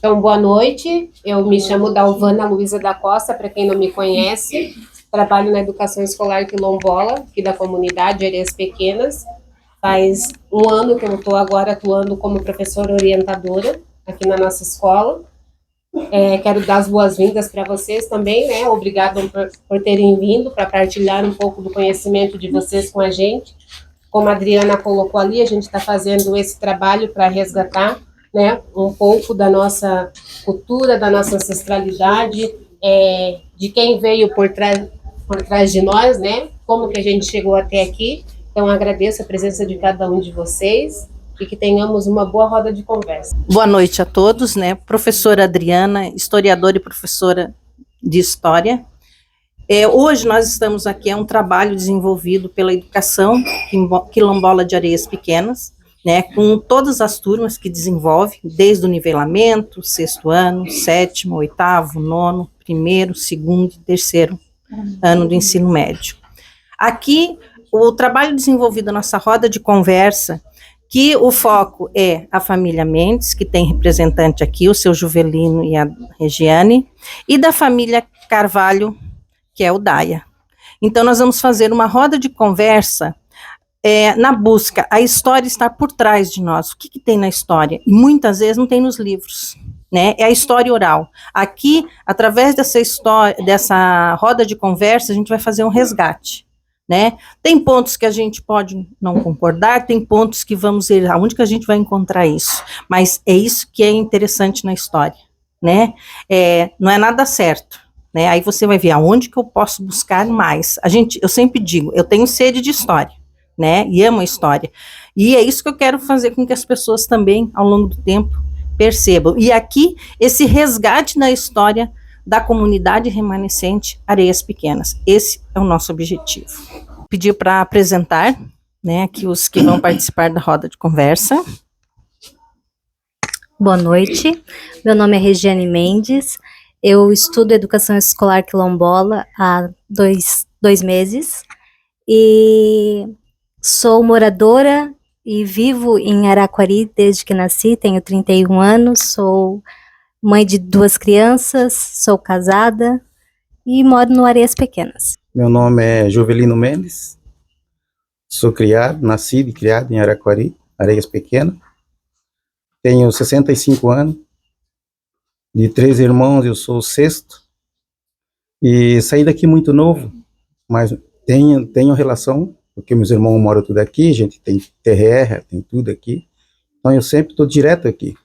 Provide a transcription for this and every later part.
Então, boa noite. Eu me chamo Dalvana Luiza da Costa, para quem não me conhece. Trabalho na educação escolar quilombola, aqui da comunidade Areias Pequenas. Faz um ano que eu estou agora atuando como professora orientadora aqui na nossa escola. Quero dar as boas-vindas para vocês também, né? Obrigada por terem vindo para partilhar um pouco do conhecimento de vocês com a gente. Como a Adriana colocou ali, a gente está fazendo esse trabalho para resgatar, né, um pouco da nossa cultura, da nossa ancestralidade, de quem veio por trás de nós, né? Como que a gente chegou até aqui. Então, agradeço a presença de cada um de vocês e que tenhamos uma boa roda de conversa. Boa noite a todos, né? Professora Adriana, historiadora e professora de História. Hoje nós estamos aqui, é um trabalho desenvolvido pela Educação Quilombola de Areias Pequenas, né? Com todas as turmas que desenvolve, desde o nivelamento, 6º ano, 7º, 8º, 9º, 1º, 2º e 3º ano do ensino médio. Aqui, o trabalho desenvolvido na nossa roda de conversa, que o foco é a família Mendes, que tem representante aqui, o seu Juvelino e a Regiane, e da família Carvalho, que é o Daia. Então, nós vamos fazer uma roda de conversa na busca, a história está por trás de nós, o que tem na história? E muitas vezes não tem nos livros, né? É a história oral. Aqui, através dessa história, dessa roda de conversa, a gente vai fazer um resgate, né? Tem pontos que a gente pode não concordar, tem pontos que vamos ver aonde que a gente vai encontrar isso, mas é isso que é interessante na história, né? Não é nada certo, né? Aí você vai ver aonde que eu posso buscar mais. Eu sempre digo, eu tenho sede de história, né? E amo a história. E é isso que eu quero fazer com que as pessoas também, ao longo do tempo, percebam. E aqui, esse resgate da história da comunidade remanescente Areias Pequenas. Esse é o nosso objetivo. Pedir para apresentar, né, aqui os que vão participar da roda de conversa. Boa noite, meu nome é Regiane Mendes, eu estudo Educação Escolar Quilombola há dois meses e sou moradora e vivo em Araquari desde que nasci, tenho 31 anos, sou mãe de 2 crianças, sou casada e moro no Areias Pequenas. Meu nome é Juvelino Mendes, sou nascido e criado em Araquari, Areias Pequenas. Tenho 65 anos, de 3 irmãos eu sou o 6º, e saí daqui muito novo, mas tenho relação, porque meus irmãos moram tudo aqui, a gente tem terra, tem tudo aqui, então eu sempre estou direto aqui.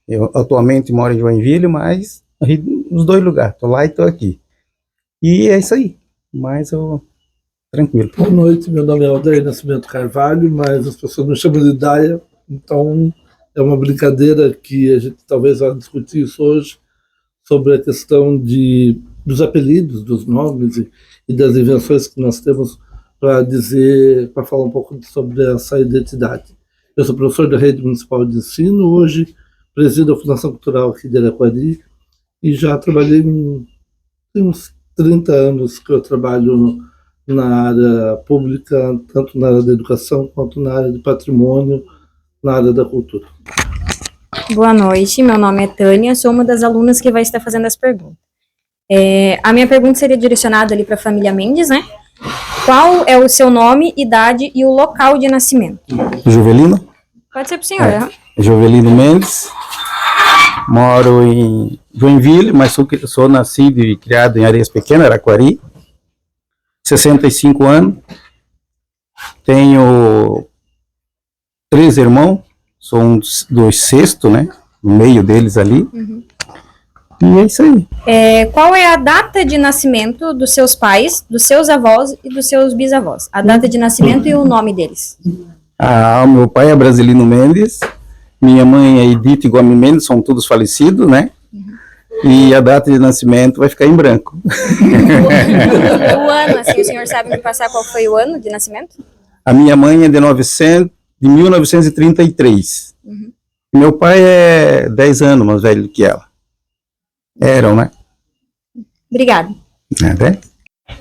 Eu atualmente moro em Joinville, mas nos 2 lugares, estou lá e estou aqui. E é isso aí, mas eu tranquilo. Boa noite, meu nome é Aldair Nascimento Carvalho, mas as pessoas me chamam de Daia, então é uma brincadeira que a gente talvez vá discutir isso hoje, sobre a questão dos apelidos, dos nomes e das invenções que nós temos para falar um pouco sobre essa identidade. Eu sou professor da Rede Municipal de Ensino, hoje presido a Fundação Cultural aqui de Araquari e já trabalhei tem uns 30 anos que eu trabalho na área pública, tanto na área da educação quanto na área de patrimônio, na área da cultura. Boa noite, meu nome é Tânia, sou uma das alunas que vai estar fazendo as perguntas. A minha pergunta seria direcionada ali para a família Mendes, né? Qual é o seu nome, idade e o local de nascimento? Juvelino? Pode ser para o senhor. Juvelino Mendes, moro em Joinville, mas sou nascido e criado em Areias Pequenas, Araquari, 65 anos, tenho 3 irmãos, sou um dos 6º, né, no meio deles ali, e é isso aí. Qual é a data de nascimento dos seus pais, dos seus avós e dos seus bisavós? A data de nascimento e o nome deles. Meu pai é Brasilino Mendes, minha mãe é Edith Gomes Mendes, são todos falecidos, né? E a data de nascimento vai ficar em branco. O ano, assim, o senhor sabe me passar qual foi o ano de nascimento? A minha mãe é de 1933. Meu pai é 10 anos mais velho que ela. Eram, né? Obrigada.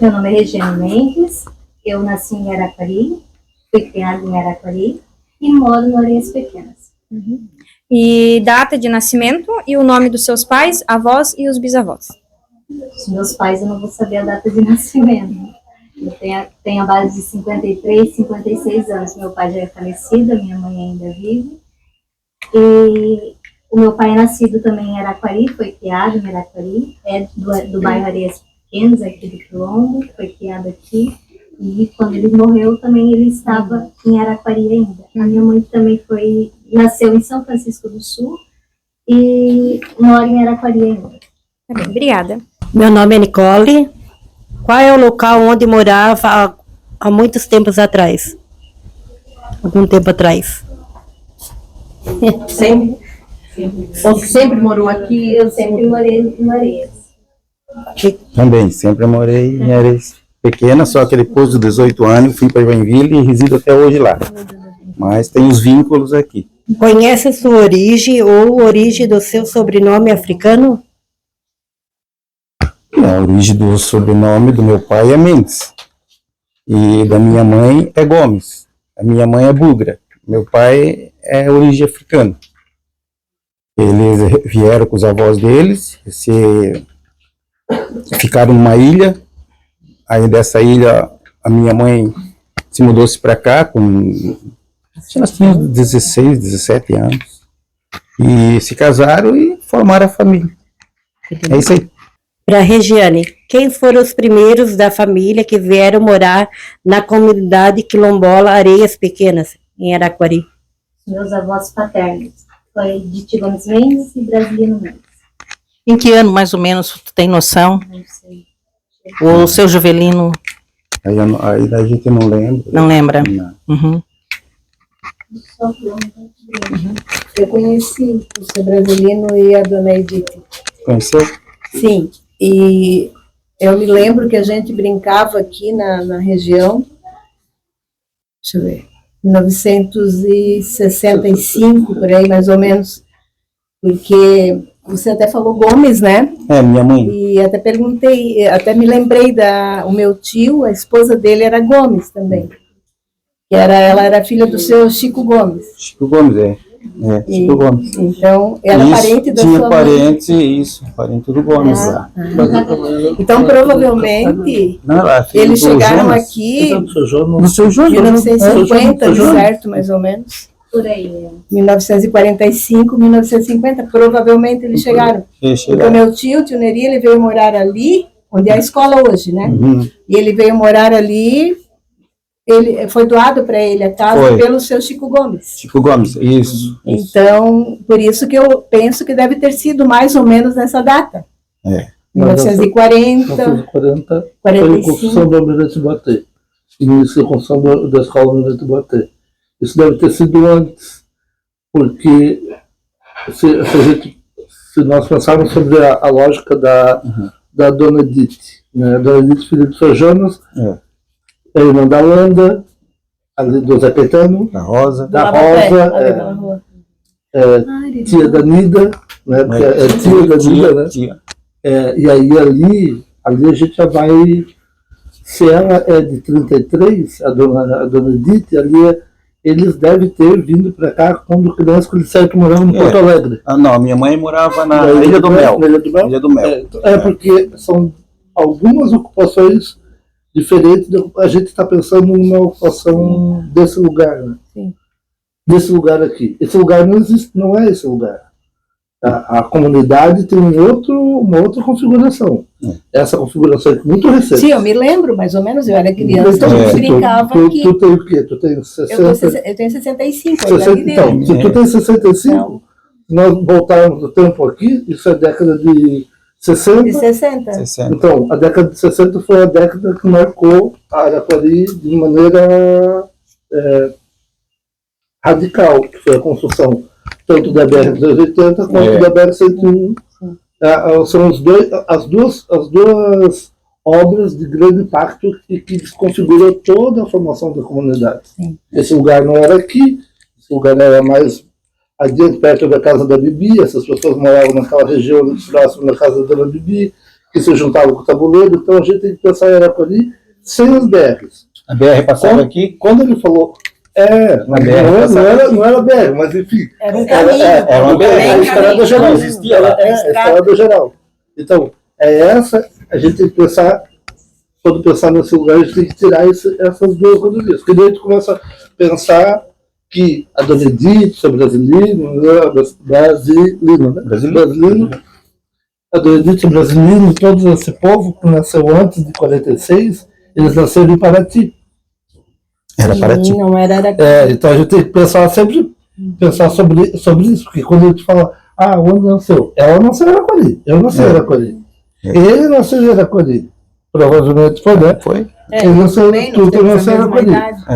Meu nome é Regiane Mendes, eu nasci em Araquari, fui criada em Araquari e moro no Areias Pequenas. E data de nascimento e o nome dos seus pais, avós e os bisavós. Os meus pais eu não vou saber a data de nascimento. Eu tenho a base de 53, 56 anos. Meu pai já é falecido, a minha mãe ainda vive. E o meu pai é nascido também em Araquari, foi criado em Araquari, é do bairro Areias Pequenas, aqui do Quilombo, foi criado aqui. E quando ele morreu, também ele estava em Araquari ainda. A minha mãe também nasceu em São Francisco do Sul e mora em Araquari ainda. Tá bem, obrigada. Meu nome é Nicole. Qual é o local onde morava há muitos tempos atrás? Algum tempo atrás. Sempre? Você sempre morou aqui? Eu sempre morei em Areias. Também, sempre morei em Areias Pequena, só que depois dos 18 anos fui para Joinville e resido até hoje lá. Mas tem os vínculos aqui. Conhece sua origem ou origem do seu sobrenome africano? A origem do sobrenome do meu pai é Mendes. E da minha mãe é Gomes. A minha mãe é Bugra. Meu pai é origem africana. Eles vieram com os avós deles, ficaram numa ilha. Aí dessa ilha a minha mãe se mudou-se para cá nós tínhamos 16, 17 anos. E se casaram e formaram a família. É isso aí. Para Regiane, quem foram os primeiros da família que vieram morar na comunidade quilombola Areias Pequenas, em Araquari? Meus avós paternos foi de Tigones Mendes e Brasilino Mendes. Em que ano, mais ou menos, tu tem noção? Não sei. O seu Jovelino Aí a gente não lembra. não lembra? Não. Uhum. Eu conheci o seu Brasilino e a dona Edith. Conheceu? Sim, e eu me lembro que a gente brincava aqui na região, deixa eu ver, 1965, por aí mais ou menos, porque você até falou Gomes, né? É, minha mãe. E até perguntei, até me lembrei o meu tio, a esposa dele era Gomes também. Ela era filha do seu Chico Gomes. Chico Gomes, Chico Gomes. Então, era Isso, parente da tinha sua mãe. parente do Gomes lá. Então, provavelmente, Não, ela é filha eles do chegaram Jonas. aqui Do seu Jonas. No seu em Jonas. 1950, Jonas. certo, mais ou menos. Por aí. 1945, 1950, provavelmente eles chegaram. Porque o meu tio Neri, ele veio morar ali, onde é a escola hoje, né? Uhum. E ele veio morar ali, ele foi doado para ele a casa Foi. pelo seu Chico Gomes. Chico Gomes, isso. Então, por isso que eu penso que deve ter sido mais ou menos nessa data. É. 1940, 1940 foi a 45. construção do Almirante Boté. Início da construção da escola Almirante Boté. Isso deve ter sido antes, porque se nós pensarmos sobre a lógica da Dona Edith, né? A Dona Edith, filha do Sr. Jonas, é irmã da Landa, ali do Zé Caetano, Da Rosa. da Lá na Rosa, ali na rua. tia da Nida, né? Porque é tia da Nida, né? Tia. E aí ali a gente já vai, se ela é de 33, a dona Edith, ali eles devem ter vindo para cá quando criança, quando disseram que moravam no Porto Alegre. Ah, não, minha mãe morava na Ilha do Mel. Na Ilha do Mel? Ilha do Mel. Porque são algumas ocupações diferentes. A gente está pensando numa ocupação desse lugar, né? Sim. Desse lugar aqui. Esse lugar não existe, não é esse lugar. A comunidade tem uma outra configuração. Essa configuração é muito recente. Sim, eu me lembro, mais ou menos, eu era criança, a gente brincava aqui. Tu tem o quê? Tu tem 60? Eu tenho 65, 60 então, se tu tem 65, Não. nós voltarmos no tempo aqui, isso é década de 60. De 60. 60. Então, a década de 60 foi a década que marcou a Araquari de maneira radical, que foi a construção tanto da BR-280 quanto da BR-101. São as duas obras de grande impacto que desconfiguram toda a formação da comunidade. Sim. Esse lugar não era aqui, esse lugar era mais adiante, perto da casa da Bibi. Essas pessoas moravam naquela região próximo da casa da dona Bibi, que se juntavam com o tabuleiro. Então a gente tem que pensar em Araquari sem as BRs. A BR passava aqui? Quando ele falou Não era BR, mas enfim. Era um caminho. Era uma BR, a estrada geral. Existia lá. A estrada geral. Então, a gente tem que pensar, quando pensar nesse lugar, a gente tem que tirar essas duas rodovias. Porque daí a gente começa a pensar que a Dona Edith é brasileiro, né? Brasileiro. A Dona Edith é brasileiro, todo esse povo que nasceu antes de 46, eles nasceram em Paraty. Era Paraty. Não era Araraquara. Então a gente tem que pensar sempre sobre isso, porque quando a gente fala, onde nasceu? Ela nasceu em Araquari, eu nasci em Araquari. Ele nasceu em Araquari. Provavelmente foi, né? Foi. Ele nasceu, tudo nasceu em Araquari.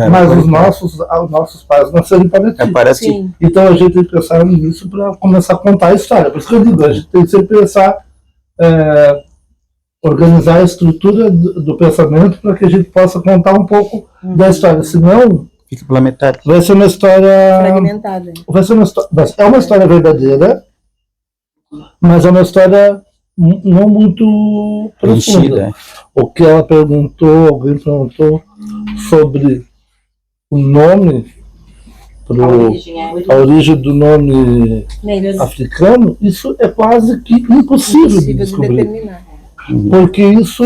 Mas os nossos pais nasceram em Paraty. Paraty. Sim. Então a gente tem que pensar nisso para começar a contar a história. Por isso que eu digo, a gente tem que sempre pensar, organizar a estrutura do pensamento para que a gente possa contar um pouco da história. Senão, Fica pela metade. vai ser uma história. Fragmentada. É uma história verdadeira, mas é uma história não muito profunda. Preenchida. O que alguém perguntou sobre o nome, a origem do nome africano, isso é quase que impossível de descobrir. determinar. Porque isso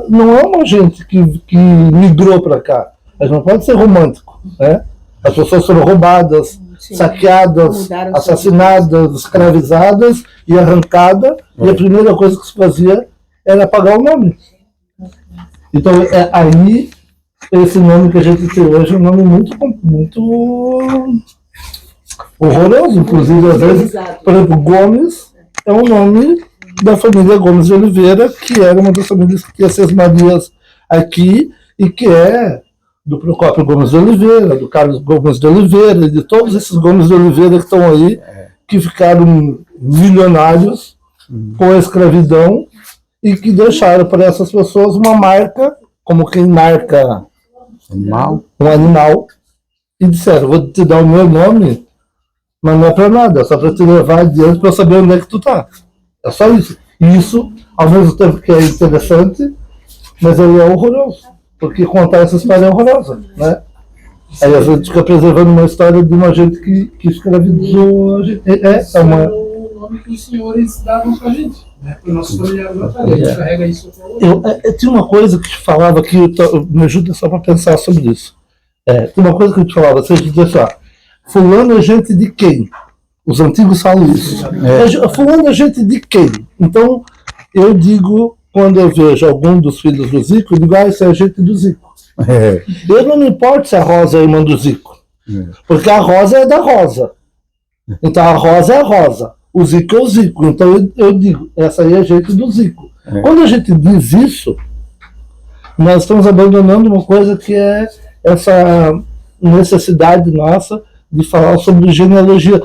não é uma gente que migrou para cá. A gente não pode ser romântico, né? As pessoas foram roubadas, saqueadas, Mudaram assassinadas, escravizadas e arrancadas, e a primeira coisa que se fazia era apagar o nome. Então, aí, esse nome que a gente tem hoje é um nome muito horroroso. Inclusive, às vezes, por exemplo, Gomes é um nome da família Gomes de Oliveira, que era uma das famílias que tinha Seis Marias aqui, e que é do Procópio Gomes de Oliveira, do Carlos Gomes de Oliveira, e de todos esses Gomes de Oliveira que estão aí, que ficaram milionários com a escravidão e que deixaram para essas pessoas uma marca, como quem marca um animal, e disseram, vou te dar o meu nome, mas não é para nada, é só para te levar adiante para saber onde é que tu tá. É só isso. E isso, ao mesmo tempo que é interessante, mas ele é horroroso. Porque contar essa história é horrorosa, né? Aí a gente fica preservando uma história de uma gente que escravizou a gente. O nome que os senhores davam pra gente, né? Para os nossos familiares lá atrás. A gente carrega isso até hoje. Tinha uma coisa que te falava que me ajuda só para pensar sobre isso. Tem uma coisa que eu te falava, você dizia assim, fulano é gente de quem? Os antigos falam isso. Fulano é gente de quem? Então, eu digo, quando eu vejo algum dos filhos do Zico, eu digo, isso é gente do Zico. Eu não me importo se a Rosa é irmã do Zico. Porque a Rosa é da Rosa. Então a Rosa é a Rosa. O Zico é o Zico. Então eu digo, essa aí é gente do Zico. Quando a gente diz isso, nós estamos abandonando uma coisa que é essa necessidade nossa de falar sobre genealogia.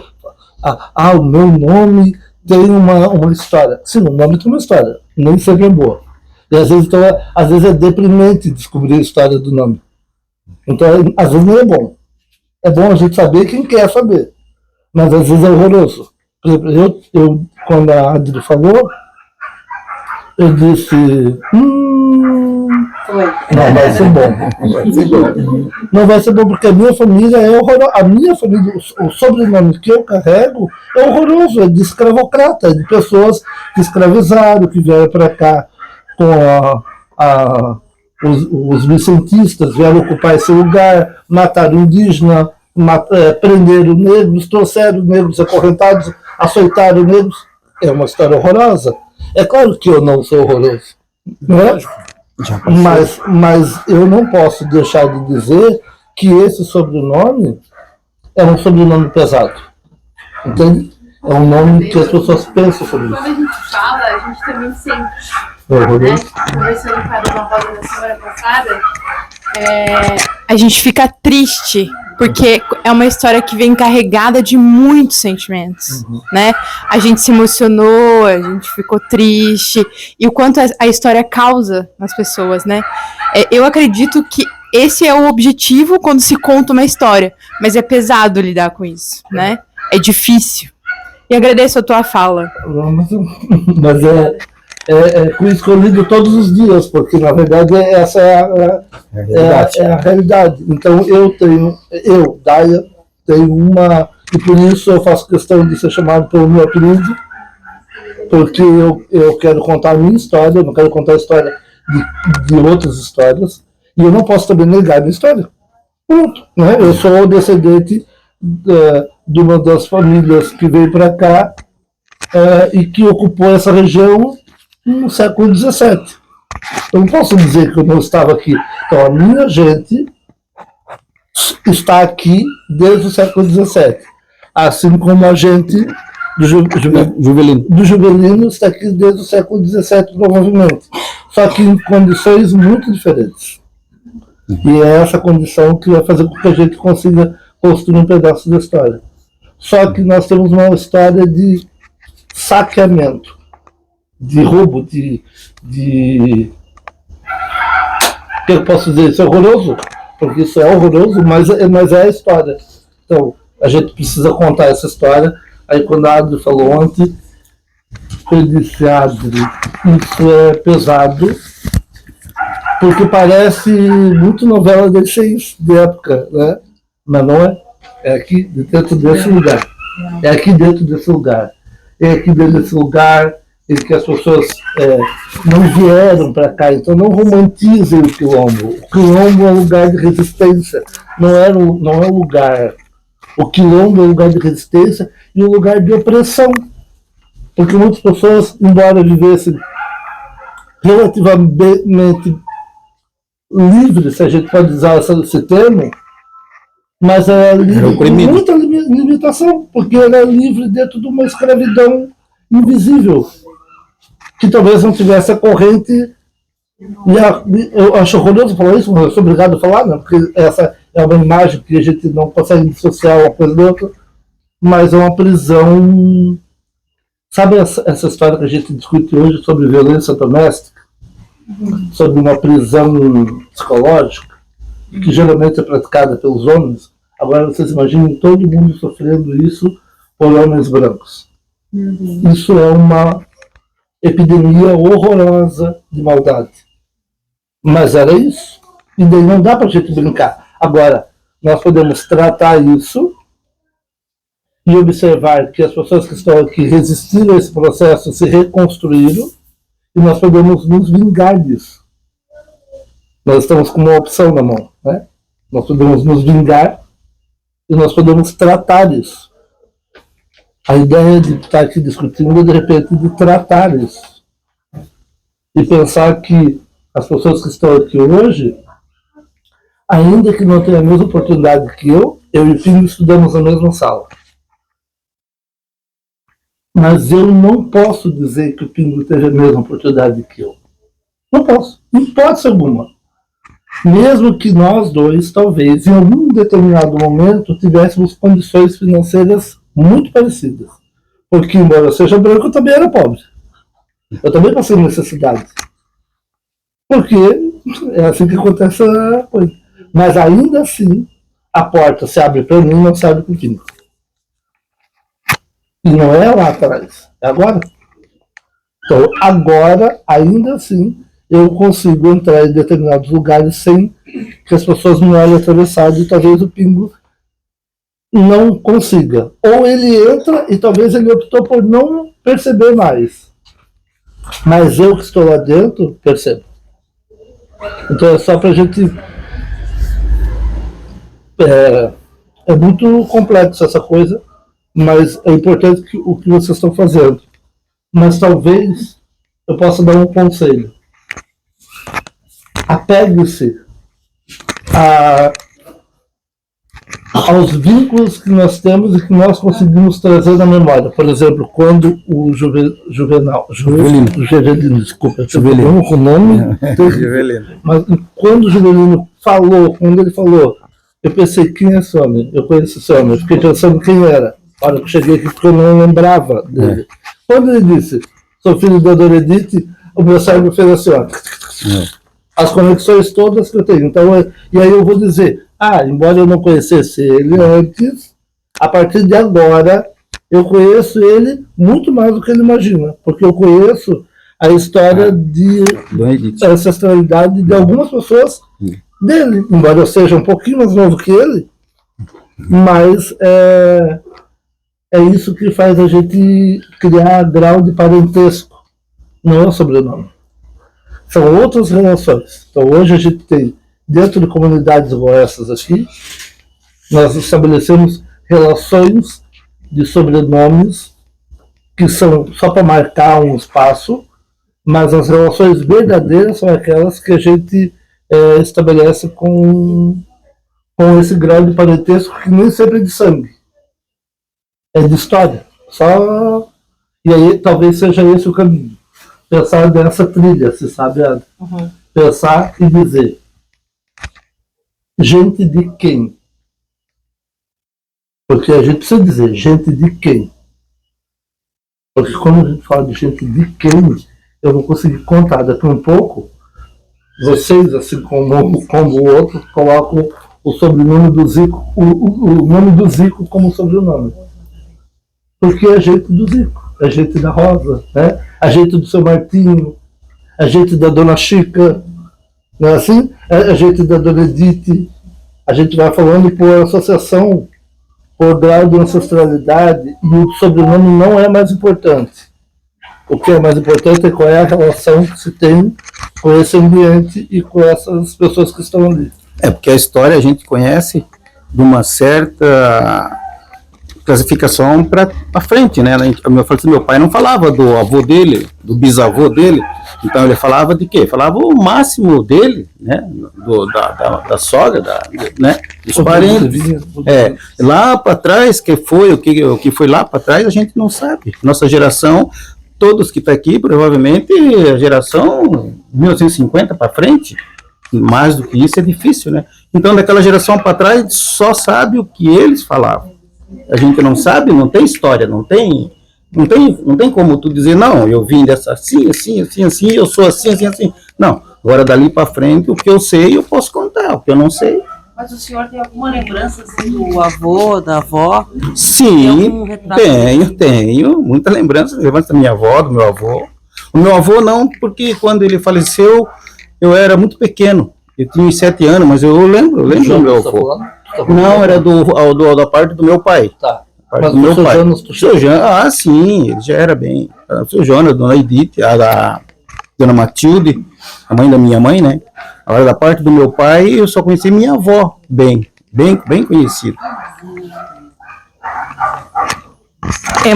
O meu nome tem uma história. Sim, o nome tem uma história, nem sempre é boa. E às vezes é deprimente descobrir a história do nome. Então, às vezes não é bom. É bom a gente saber quem quer saber. Mas às vezes é horroroso. Por exemplo, eu quando a Adri falou, eu disse, não vai ser bom. Não vai ser bom porque a minha família é horrorosa. A minha família, o sobrenome que eu carrego é horroroso, é de escravocrata, é de pessoas que escravizaram, que vieram para cá com os vicentistas, vieram ocupar esse lugar, mataram indígena, prenderam negros, trouxeram negros acorrentados, açoitaram negros. É uma história horrorosa. É claro que eu não sou horroroso, não é? Mas eu não posso deixar de dizer que esse sobrenome é um sobrenome pesado. Entende? É um nome que as pessoas pensam sobre isso. Quando a gente fala, a gente também sente. Né? Conversando com a Dona Rosa na semana passada, a gente fica triste, porque é uma história que vem carregada de muitos sentimentos, né? A gente se emocionou, a gente ficou triste, e o quanto a história causa nas pessoas, né? Eu acredito que esse é o objetivo quando se conta uma história, mas é pesado lidar com isso, né? É difícil. E agradeço a tua fala. com isso que eu lido todos os dias, porque na verdade essa é a realidade. Então Daia, tenho uma, e por isso eu faço questão de ser chamado pelo meu apelido, porque eu quero contar a minha história, eu não quero contar a história de outras histórias, e eu não posso também negar a minha história. Pronto, né? Eu sou descendente de uma das famílias que veio para cá e que ocupou essa região no século XVII. Eu não posso dizer que eu não estava aqui. Então, a minha gente está aqui desde o século XVII, assim como a gente do Juvelino está aqui desde o século XVII, provavelmente. Só que em condições muito diferentes. E é essa condição que vai fazer com que a gente consiga construir um pedaço da história. Só que nós temos uma história de saqueamento, de roubo, de que eu posso dizer, isso é horroroso, porque isso é horroroso, mas é a história. Então, a gente precisa contar essa história. Aí quando a Adri falou ontem, eu disse, Adri, isso é pesado, porque parece muito novela de época, né? Mas não é. É aqui dentro desse lugar. É aqui dentro desse lugar. É aqui dentro desse lugar em que as pessoas não vieram para cá. Então não romantizem o Quilombo. O Quilombo é um lugar de resistência. Não é um lugar. O Quilombo é um lugar de resistência e um lugar de opressão. Porque muitas pessoas, embora vivessem relativamente livres, se a gente pode usar esse termo, mas era livre com muita limitação, porque era livre dentro de uma escravidão invisível, que talvez não tivesse a corrente. Eu acho horroroso falar isso, mas eu sou obrigado a falar, né? Porque essa é uma imagem que a gente não consegue dissociar uma coisa da outra, mas é uma prisão. Sabe essa história que a gente discute hoje sobre violência doméstica? Sobre uma prisão psicológica, que geralmente é praticada pelos homens. Agora vocês imaginem todo mundo sofrendo isso por homens brancos. Isso é uma epidemia horrorosa de maldade. Mas era isso. E daí não dá para a gente brincar. Agora, nós podemos tratar isso e observar que as pessoas que estão aqui resistiram a esse processo, se reconstruíram, e nós podemos nos vingar disso. Nós estamos com uma opção na mão, né? Nós podemos nos vingar e nós podemos tratar isso. A ideia de estar aqui discutindo é, de repente, de tratar isso. E pensar que as pessoas que estão aqui hoje, ainda que não tenham a mesma oportunidade que eu e o Pingo estudamos na mesma sala. Mas eu não posso dizer que o Pingo teve a mesma oportunidade que eu. Não posso, em hipótese alguma. Mesmo que nós dois, talvez, em algum determinado momento, tivéssemos condições financeiras muito parecidas. Porque, embora eu seja branco, eu também era pobre. Eu também passei necessidade. Porque é assim que acontece a coisa. Mas ainda assim, a porta se abre para mim e não se abre para o Pingo. E não é lá atrás, é agora. Então, agora, ainda assim, eu consigo entrar em determinados lugares sem que as pessoas me olhem atravessado e talvez o Pingo não consiga. Ou ele entra e talvez ele optou por não perceber mais. Mas eu que estou lá dentro, percebo. Então é só para a gente... É muito complexo essa coisa, mas é importante o que vocês estão fazendo. Mas talvez eu possa dar um conselho. Apegue-se aos vínculos que nós temos e que nós conseguimos trazer na memória. Por exemplo, quando o Juvelino, desculpa, Juvelino com o nome, mas quando o Juvelino falou, quando ele falou, eu pensei, quem é esse homem? Eu conheço esse homem, eu fiquei pensando quem era. A hora que eu cheguei aqui, porque eu não lembrava dele. Quando ele disse, sou filho da Dona Edith, o meu cérebro fez assim, ó, as conexões todas que eu tenho. Então, e aí eu vou dizer, embora eu não conhecesse ele antes, a partir de agora, eu conheço ele muito mais do que ele imagina, porque eu conheço a história de ancestralidade de algumas pessoas dele, embora eu seja um pouquinho mais novo que ele, mas é isso que faz a gente criar grau de parentesco, não é o sobrenome. São outras relações. Então hoje a gente tem, dentro de comunidades como essas aqui, nós estabelecemos relações de sobrenomes que são só para marcar um espaço, mas as relações verdadeiras são aquelas que a gente estabelece com esse grau de parentesco que nem sempre é de sangue, é de história. E aí talvez seja esse o caminho. Pensar nessa trilha, se sabe, pensar e dizer gente de quem? Porque a gente precisa dizer gente de quem? Porque quando a gente fala de gente de quem, eu vou conseguir contar daqui um pouco. Vocês, assim como o outro, colocam o sobrenome do Zico, o nome do Zico como sobrenome. Porque é gente do Zico, é gente da Rosa, né? A gente do seu Martinho, a gente da Dona Chica, não é assim? A gente da Dona Edith. A gente vai falando por associação, por grau de ancestralidade, e o sobrenome não é mais importante. O que é mais importante é qual é a relação que se tem com esse ambiente e com essas pessoas que estão ali. Porque a história a gente conhece de uma certa classificação para frente, né? Meu pai não falava do avô dele, do bisavô dele, então ele falava de quê? Falava o máximo dele, né? Da sogra, né? Dos parentes. Lá para trás, o que foi lá para trás, a gente não sabe. Nossa geração, todos que estão aqui, provavelmente, a geração 1950 para frente, mais do que isso é difícil, né? Então, daquela geração para trás, só sabe o que eles falavam. A gente não sabe, não tem história, não tem como tu dizer, não, eu vim dessa assim, eu sou assim. Não, agora dali para frente, o que eu sei, eu posso contar, o que eu não sei. Mas o senhor tem alguma lembrança assim, do avô, da avó? Sim, tenho muita lembrança da minha avó, do meu avô. O meu avô não, porque quando ele faleceu, eu era muito pequeno. Eu tinha 7 anos, mas eu lembro do meu avô. Não, era da parte do meu pai. Tá. Mas do meu pai. Seu Jonas, sim, ele já era bem. O seu Jonas, a dona Edith, a dona Matilde, a mãe da minha mãe, né? Agora, da parte do meu pai, eu só conheci minha avó, bem conhecida.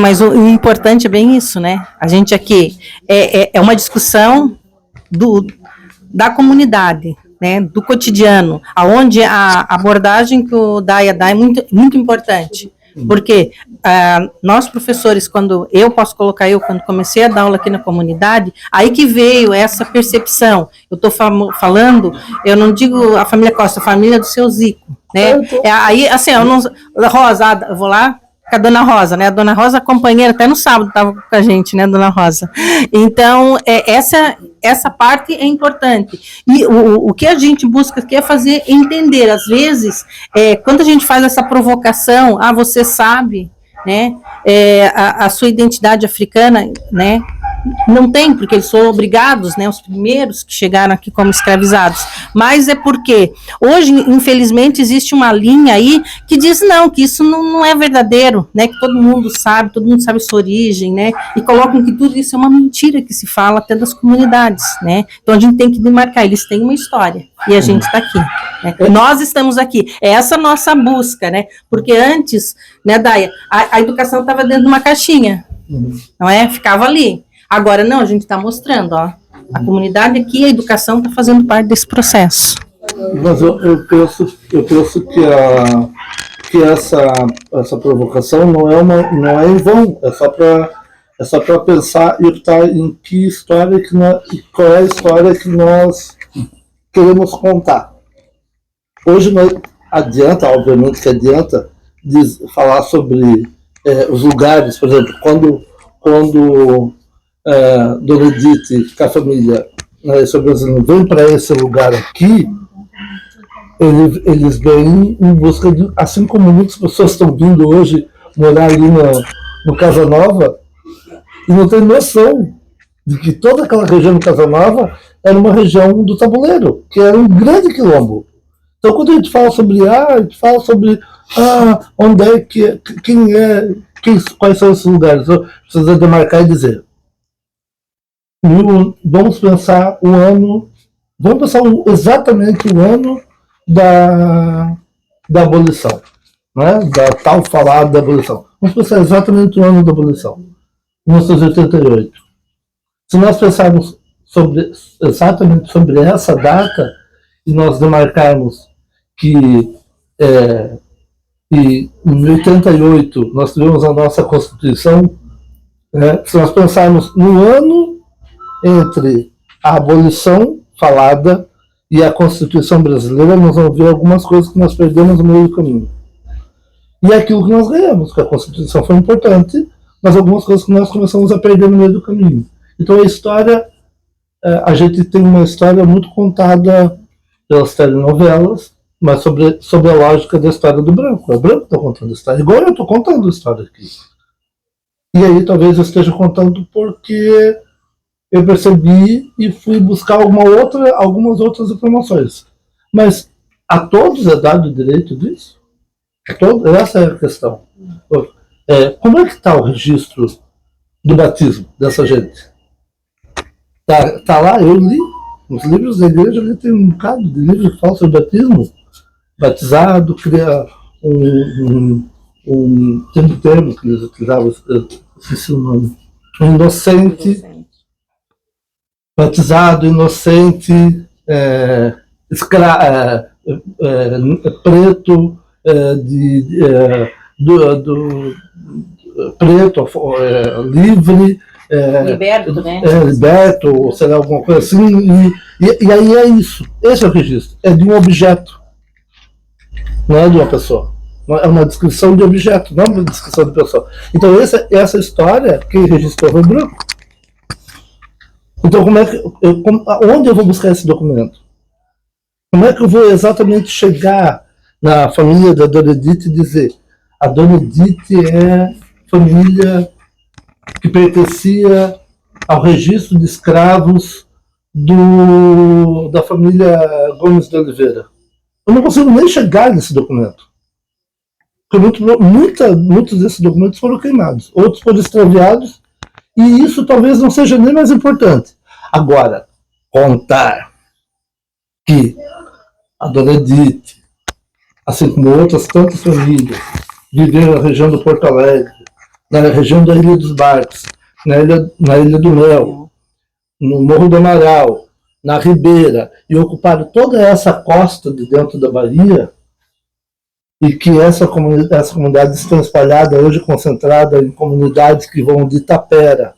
Mas o importante é bem isso, né? A gente aqui é uma discussão da comunidade, né? Do cotidiano, aonde a abordagem que o Daia dá é muito, muito importante. Porque nós professores, quando comecei a dar aula aqui na comunidade, aí que veio essa percepção. Eu estou falando, eu não digo a família Costa, a família do seu Zico, né? Aí, assim, Rosa, eu vou lá com a dona Rosa, né? A dona Rosa, companheira, até no sábado estava com a gente, né, dona Rosa? Então, essa parte é importante. E o que a gente busca aqui é fazer entender. Às vezes, quando a gente faz essa provocação, você sabe, né, a sua identidade africana, né? Não tem, porque eles foram obrigados, né, os primeiros que chegaram aqui como escravizados, mas é porque hoje, infelizmente, existe uma linha aí que diz não, que isso não é verdadeiro, né, que todo mundo sabe sua origem, né, e colocam que tudo isso é uma mentira que se fala até das comunidades, né, então a gente tem que demarcar, eles têm uma história, e a gente está aqui, né? Nós estamos aqui, é essa nossa busca, né, porque antes, né, Daia, a educação estava dentro de uma caixinha, não é, ficava ali. Agora não, a gente está mostrando, ó, a comunidade aqui, a educação está fazendo parte desse processo. Mas eu penso que essa provocação não é em vão, é só para pensar e optar em que história e qual é a história que nós queremos contar. Hoje obviamente que adianta falar sobre os lugares, por exemplo, quando Dona Edith, com a família, vem para esse lugar aqui, eles vêm em busca de, assim como muitas pessoas estão vindo hoje morar ali no Casa Nova, e não tem noção de que toda aquela região de Casanova era uma região do tabuleiro, que era um grande quilombo. Então, quando a gente fala sobre a gente fala sobre onde é que, quais são esses lugares, precisa demarcar e dizer. Vamos pensar exatamente o ano da abolição, né? Da tal falada da abolição. Vamos pensar exatamente o ano da abolição, 1988. Se nós pensarmos exatamente sobre essa data e nós demarcarmos que em 88 nós tivemos a nossa Constituição, né? Se nós pensarmos no ano entre a abolição falada e a Constituição brasileira, nós vamos ver algumas coisas que nós perdemos no meio do caminho. E é aquilo que nós ganhamos, que a Constituição foi importante, mas algumas coisas que nós começamos a perder no meio do caminho. Então a história, a gente tem uma história muito contada pelas telenovelas, mas sobre a lógica da história do branco. É o branco que está contando a história, igual eu estou contando a história aqui. E aí talvez eu esteja contando porque eu percebi e fui buscar algumas outras informações. Mas a todos é dado o direito disso? Essa é a questão. Como é que está o registro do batismo dessa gente? Tá lá, eu li, nos livros da igreja ali tem um bocado de livros que falam sobre batismo. Batizado, cria tem um termo que eles utilizavam, esqueci o nome. Inocente. Batizado, inocente, preto, preto, livre, liberto, né? Liberto, ou sei lá, alguma coisa assim, e aí é isso. Esse é o registro, é de um objeto, não é de uma pessoa. É uma descrição de objeto, não é uma descrição de pessoa. Então essa história, quem registrou foi o branco. Então onde eu vou buscar esse documento? Como é que eu vou exatamente chegar na família da Dona Edith e dizer a Dona Edith é família que pertencia ao registro de escravos da família Gomes de Oliveira? Eu não consigo nem chegar nesse documento. Porque muitos desses documentos foram queimados, outros foram extraviados, e isso talvez não seja nem mais importante. Agora, contar que a Dona Edith, assim como outras tantas famílias, viveram na região do Porto Alegre, na região da Ilha dos Barcos, na Ilha do Mel, no Morro do Amaral, na Ribeira, e ocuparam toda essa costa de dentro da Bahia, e que essa comunidade está espalhada hoje, concentrada em comunidades que vão de Itapera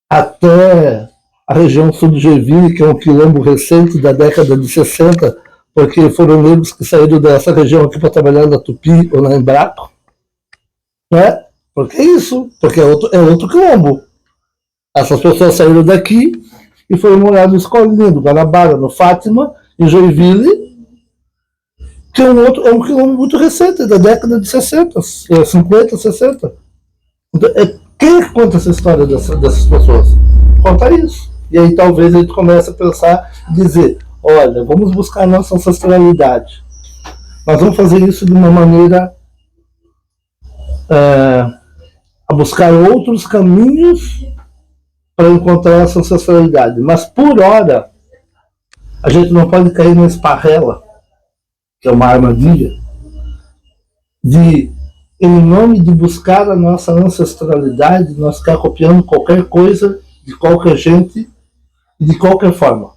até a região sul do Joinville, que é um quilombo recente da década de 60, porque foram negros que saíram dessa região aqui para trabalhar na Tupi ou na Embraco, né? Porque é isso, porque é outro quilombo. Essas pessoas saíram daqui e foram morar no Escolinha, do Guanabara, no Fátima, em Joinville, que é um quilombo muito recente, da década de 60, 50, 60. Então, quem conta essa história dessas pessoas? Conta isso. E aí talvez a gente comece a pensar e dizer, olha, vamos buscar a nossa ancestralidade. Mas vamos fazer isso de uma maneira a buscar outros caminhos para encontrar essa ancestralidade. Mas por hora, a gente não pode cair na esparrela, que é uma armadilha, em nome de buscar a nossa ancestralidade, nós ficar copiando qualquer coisa, de qualquer gente e de qualquer forma.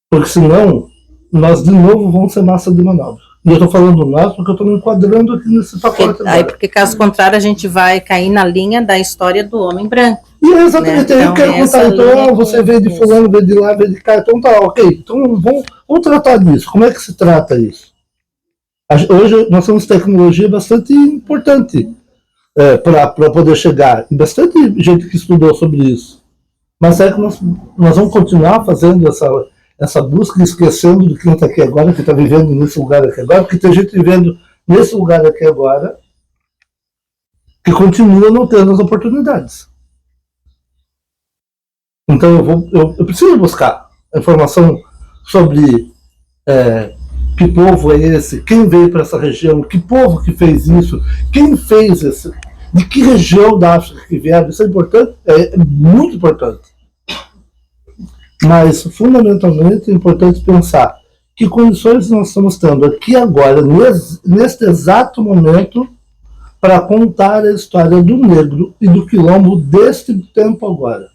Porque senão, nós de novo vamos ser massa de manobra. E eu estou falando nós porque eu estou me enquadrando aqui nesse pacote. Porque caso contrário, a gente vai cair na linha da história do homem branco. E exatamente, né? Então, eu quero contar, então, você veio de fulano, veio de lá, veio de cá, então tá, ok. Então vamos tratar disso. Como é que se trata isso? Hoje nós temos tecnologia bastante importante para poder chegar, e bastante gente que estudou sobre isso. Mas é que nós vamos continuar fazendo essa busca, esquecendo de quem está aqui agora, que está vivendo nesse lugar aqui agora, porque tem gente vivendo nesse lugar aqui agora que continua não tendo as oportunidades. Então eu preciso buscar informação sobre que povo é esse, quem veio para essa região, que povo que fez isso, quem fez isso, de que região da África que vieram. Isso é importante, é muito importante. Mas, fundamentalmente, é importante pensar que condições nós estamos tendo aqui agora, neste exato momento, para contar a história do negro e do quilombo deste tempo agora.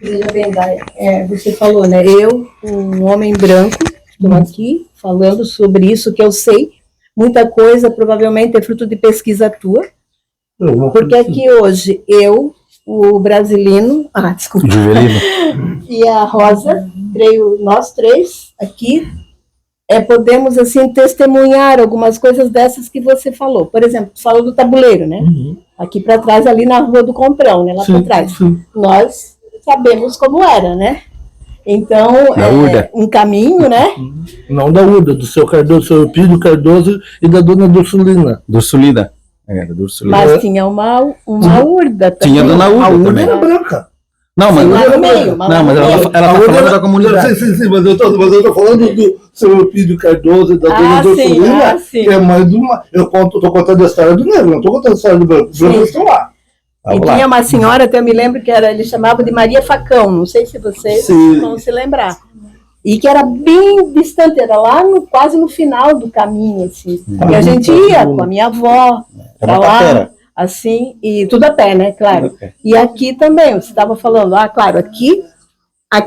Veja bem, Daia, você falou, né? Eu, um homem branco, estou aqui falando sobre isso que eu sei. Muita coisa provavelmente é fruto de pesquisa tua. Porque aqui hoje eu, o Brasilino, desculpa, e a Rosa, creio, nós três aqui, podemos assim testemunhar algumas coisas dessas que você falou. Por exemplo, tu falou do tabuleiro, né? Aqui para trás, ali na Rua do Comprão, né? Lá para trás. Nós sabemos como era, né? Então, um caminho, né? Não da Urda, do seu Cardoso, do seu Eupídio Cardoso e da dona Dursulina. Dursulina. Mas tinha uma urda também. Tinha a dona Urda. A urda também era branca. Não, mas lá no meio. ela tá falando da comunidade. Sim, mas eu tô falando do seu Eupídio Cardoso e da dona Dursulina, que é mãe de uma. Eu tô contando a história do negro, não tô contando a história do branco. Os brancos estão lá. E tinha uma senhora, até eu me lembro que ele chamava de Maria Facão, não sei se vocês vão se lembrar. E que era bem distante, era lá quase no final do caminho, assim. E a gente ia com a minha avó para lá, assim, e tudo a pé, né, claro. E aqui também, você estava falando, claro, aqui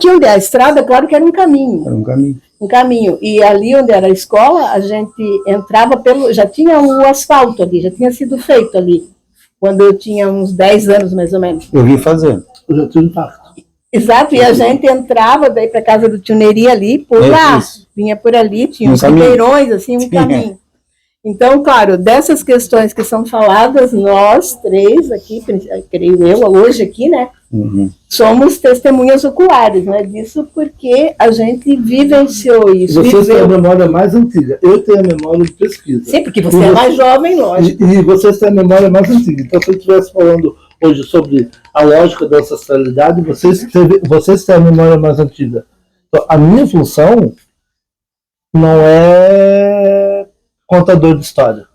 onde é a estrada, claro que era um caminho. Era um caminho. Um caminho. E ali onde era a escola, a gente entrava já tinha o asfalto ali, já tinha sido feito ali. Quando eu tinha uns 10 anos, mais ou menos. Eu vim fazendo. Eu já tinha impacto. Exato, e a gente entrava daí para casa do tio Neri ali, por lá. Vinha por ali, tinha uns ribeirões, assim, um caminho. Então, claro, dessas questões que são faladas, nós três aqui, creio eu, hoje aqui, né? Somos testemunhas oculares, né? Disso porque a gente vivenciou isso. Vocês têm a memória mais antiga. Eu tenho a memória de pesquisa. Sim, porque você é mais jovem, lógico. E vocês têm a memória mais antiga. Então, se eu estivesse falando hoje sobre a lógica da ancestralidade, vocês têm a memória mais antiga. Então, a minha função não é contador de história.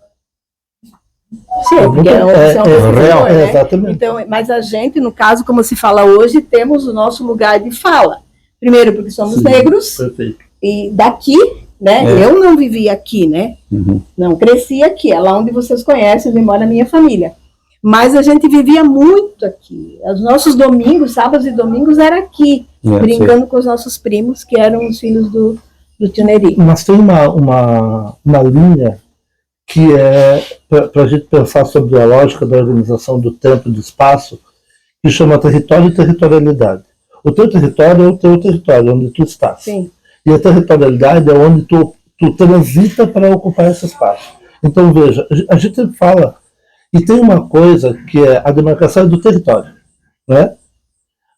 Sim, porque é real, né? Exatamente. Então, mas a gente, no caso, como se fala hoje, temos o nosso lugar de fala. Primeiro, porque somos negros. Perfeito. E daqui, né? Eu não vivi aqui, né? Não cresci aqui. É lá onde vocês conhecem, onde mora a minha família. Mas a gente vivia muito aqui. Os nossos domingos, sábados e domingos, era aqui, brincando com os nossos primos, que eram os filhos do tio Neri. Mas tem uma linha que é para a gente pensar sobre a lógica da organização do tempo e do espaço, que chama território e territorialidade. O teu território é o teu território, onde tu estás. Sim. E a territorialidade é onde tu transita para ocupar esse espaço. Então, veja, a gente fala, e tem uma coisa que é a demarcação do território, né?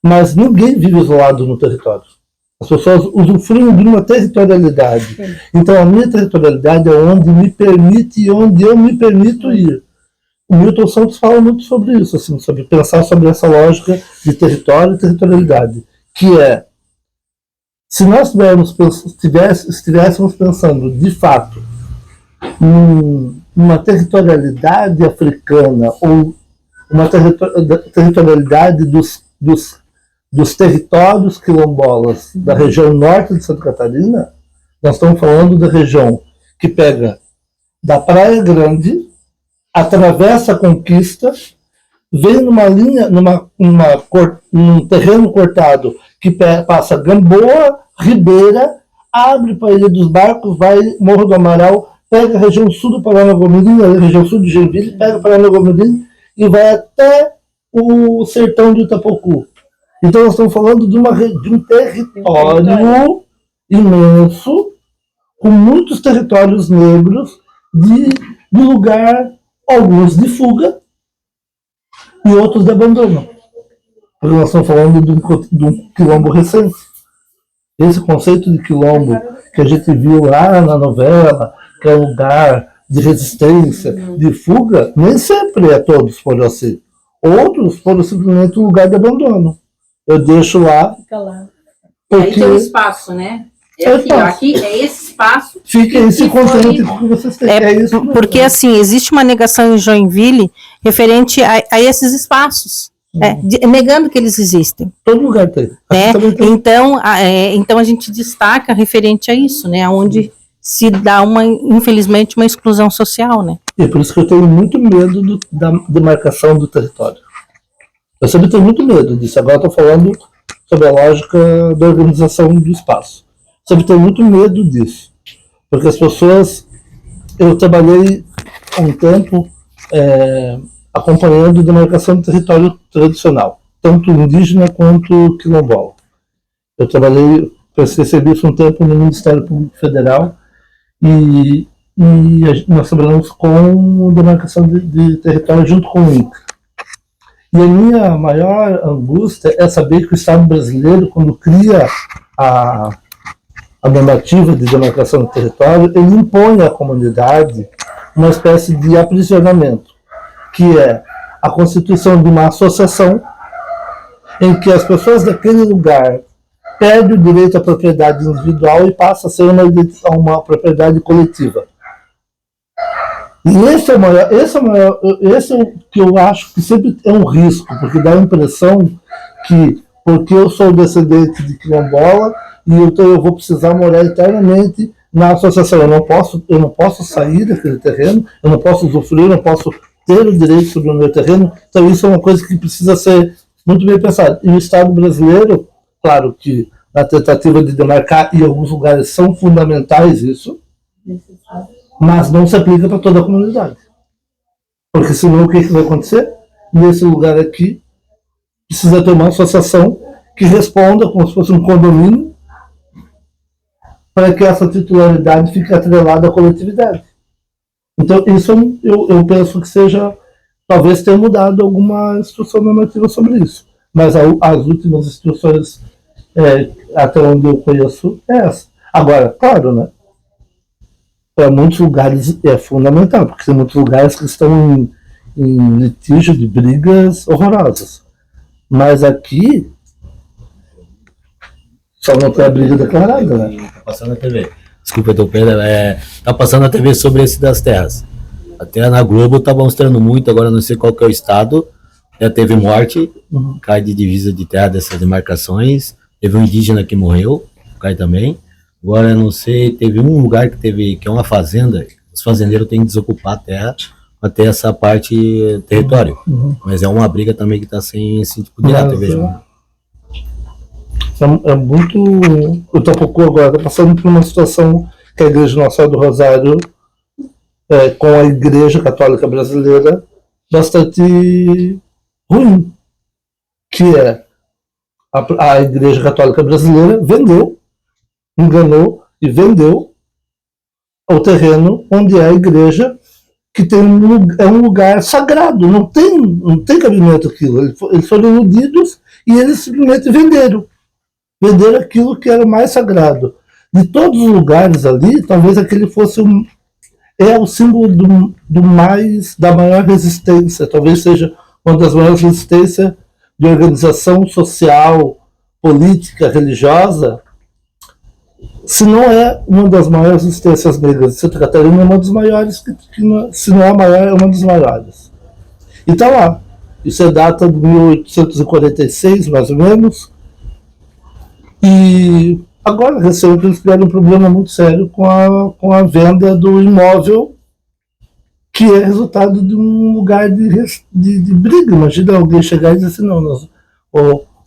Mas ninguém vive isolado no território. As pessoas usufruem de uma territorialidade. Sim. Então, a minha territorialidade é onde me permite e onde eu me permito ir. O Milton Santos fala muito sobre isso, assim, sobre pensar sobre essa lógica de território e territorialidade, que é, se nós estivéssemos pensando, de fato, numa territorialidade africana ou uma territorialidade dos territórios quilombolas da região norte de Santa Catarina, nós estamos falando da região que pega da Praia Grande, atravessa a Conquista, vem numa linha, num terreno cortado que passa Gamboa, Ribeira, abre para a Ilha dos Barcos, vai Morro do Amaral, pega a região sul do Paranaguamirim, a região sul de Joinville, pega o Paranaguamirim e vai até o sertão de Itapocu. Então nós estamos falando de um território imenso, com muitos territórios negros, de lugar, alguns de fuga e outros de abandono. Porque nós estamos falando de um quilombo recente. Esse conceito de quilombo que a gente viu lá na novela, que é um lugar de resistência, de fuga, nem sempre todos foram assim. Outros foram simplesmente um lugar de abandono. eu deixo lá, Fica lá. Aí porque tem um espaço, né? É É aqui, ó, espaço. aqui é esse espaço. fica esse E foi- contente com o que vocês têm. É isso mesmo. Porque, assim, existe uma negação em Joinville referente a esses espaços, negando que eles existem. Todo lugar tem. Né? Aqui também tem. Então a gente destaca referente a isso, né? Onde se dá infelizmente, uma exclusão social, né? E é por isso que eu tenho muito medo da demarcação do território. Eu sempre tenho muito medo disso. Agora estou falando sobre a lógica da organização do espaço. Sempre tenho muito medo disso. Porque as pessoas... Eu trabalhei há um tempo acompanhando a demarcação do território tradicional, tanto indígena quanto quilombola. Eu prestei serviço um tempo no Ministério Público Federal e nós trabalhamos com demarcação de território junto com o INCRA. E a minha maior angústia é saber que o Estado brasileiro, quando cria a normativa de demarcação do território, ele impõe à comunidade uma espécie de aprisionamento, que é a constituição de uma associação em que as pessoas daquele lugar perdem o direito à propriedade individual e passa a ser uma propriedade coletiva. E esse é o que eu acho que sempre é um risco, porque dá a impressão que, porque eu sou descendente de quilombola, e então eu vou precisar morar eternamente na associação. Eu não posso sair daquele terreno, eu não posso usufruir, eu não posso ter o direito sobre o meu terreno. Então isso é uma coisa que precisa ser muito bem pensada. E o Estado brasileiro, claro que na tentativa de demarcar, em alguns lugares são fundamentais isso, mas não se aplica para toda a comunidade. Porque senão o que vai acontecer? Nesse lugar aqui, precisa ter uma associação que responda como se fosse um condomínio para que essa titularidade fique atrelada à coletividade. Então, isso eu penso que seja, talvez tenha mudado alguma instrução normativa sobre isso. Mas as últimas instruções, até onde eu conheço, é essa. Agora, claro, né? Para muitos lugares é fundamental, porque tem muitos lugares que estão em litígio de brigas horrorosas. Mas aqui só não tem a briga declarada, né? Tá passando na TV. Desculpa, Pedro. Tá passando na TV sobre esse das terras. Até na Globo tá mostrando muito, agora não sei qual que é o estado. Já teve morte, cai de divisa de terra dessas demarcações. Teve um indígena que morreu, cai também. Agora, não sei, teve um lugar que é uma fazenda, os fazendeiros têm que desocupar a terra para ter essa parte território. Mas é uma briga também que está sem tipo direto, eu vejo. É muito... O Itapocu agora está passando por uma situação que a Igreja Nossa Senhora do Rosário, com a Igreja Católica Brasileira, bastante ruim. Que é a Igreja Católica Brasileira enganou e vendeu o terreno onde é a igreja, que é um lugar sagrado, não tem cabimento aquilo. Eles foram iludidos e eles simplesmente venderam aquilo que era mais sagrado. De todos os lugares ali, talvez aquele fosse o símbolo da maior resistência, talvez seja uma das maiores resistências de organização social, política, religiosa. Se não é uma das maiores resistências negras de Santa Catarina, é uma das maiores, se não é a maior, é uma das maiores. E está lá. Isso data de 1846, mais ou menos. E agora, recentemente, eles tiveram um problema muito sério com a venda do imóvel, que é resultado de um lugar de briga. Imagina alguém chegar e dizer assim, não,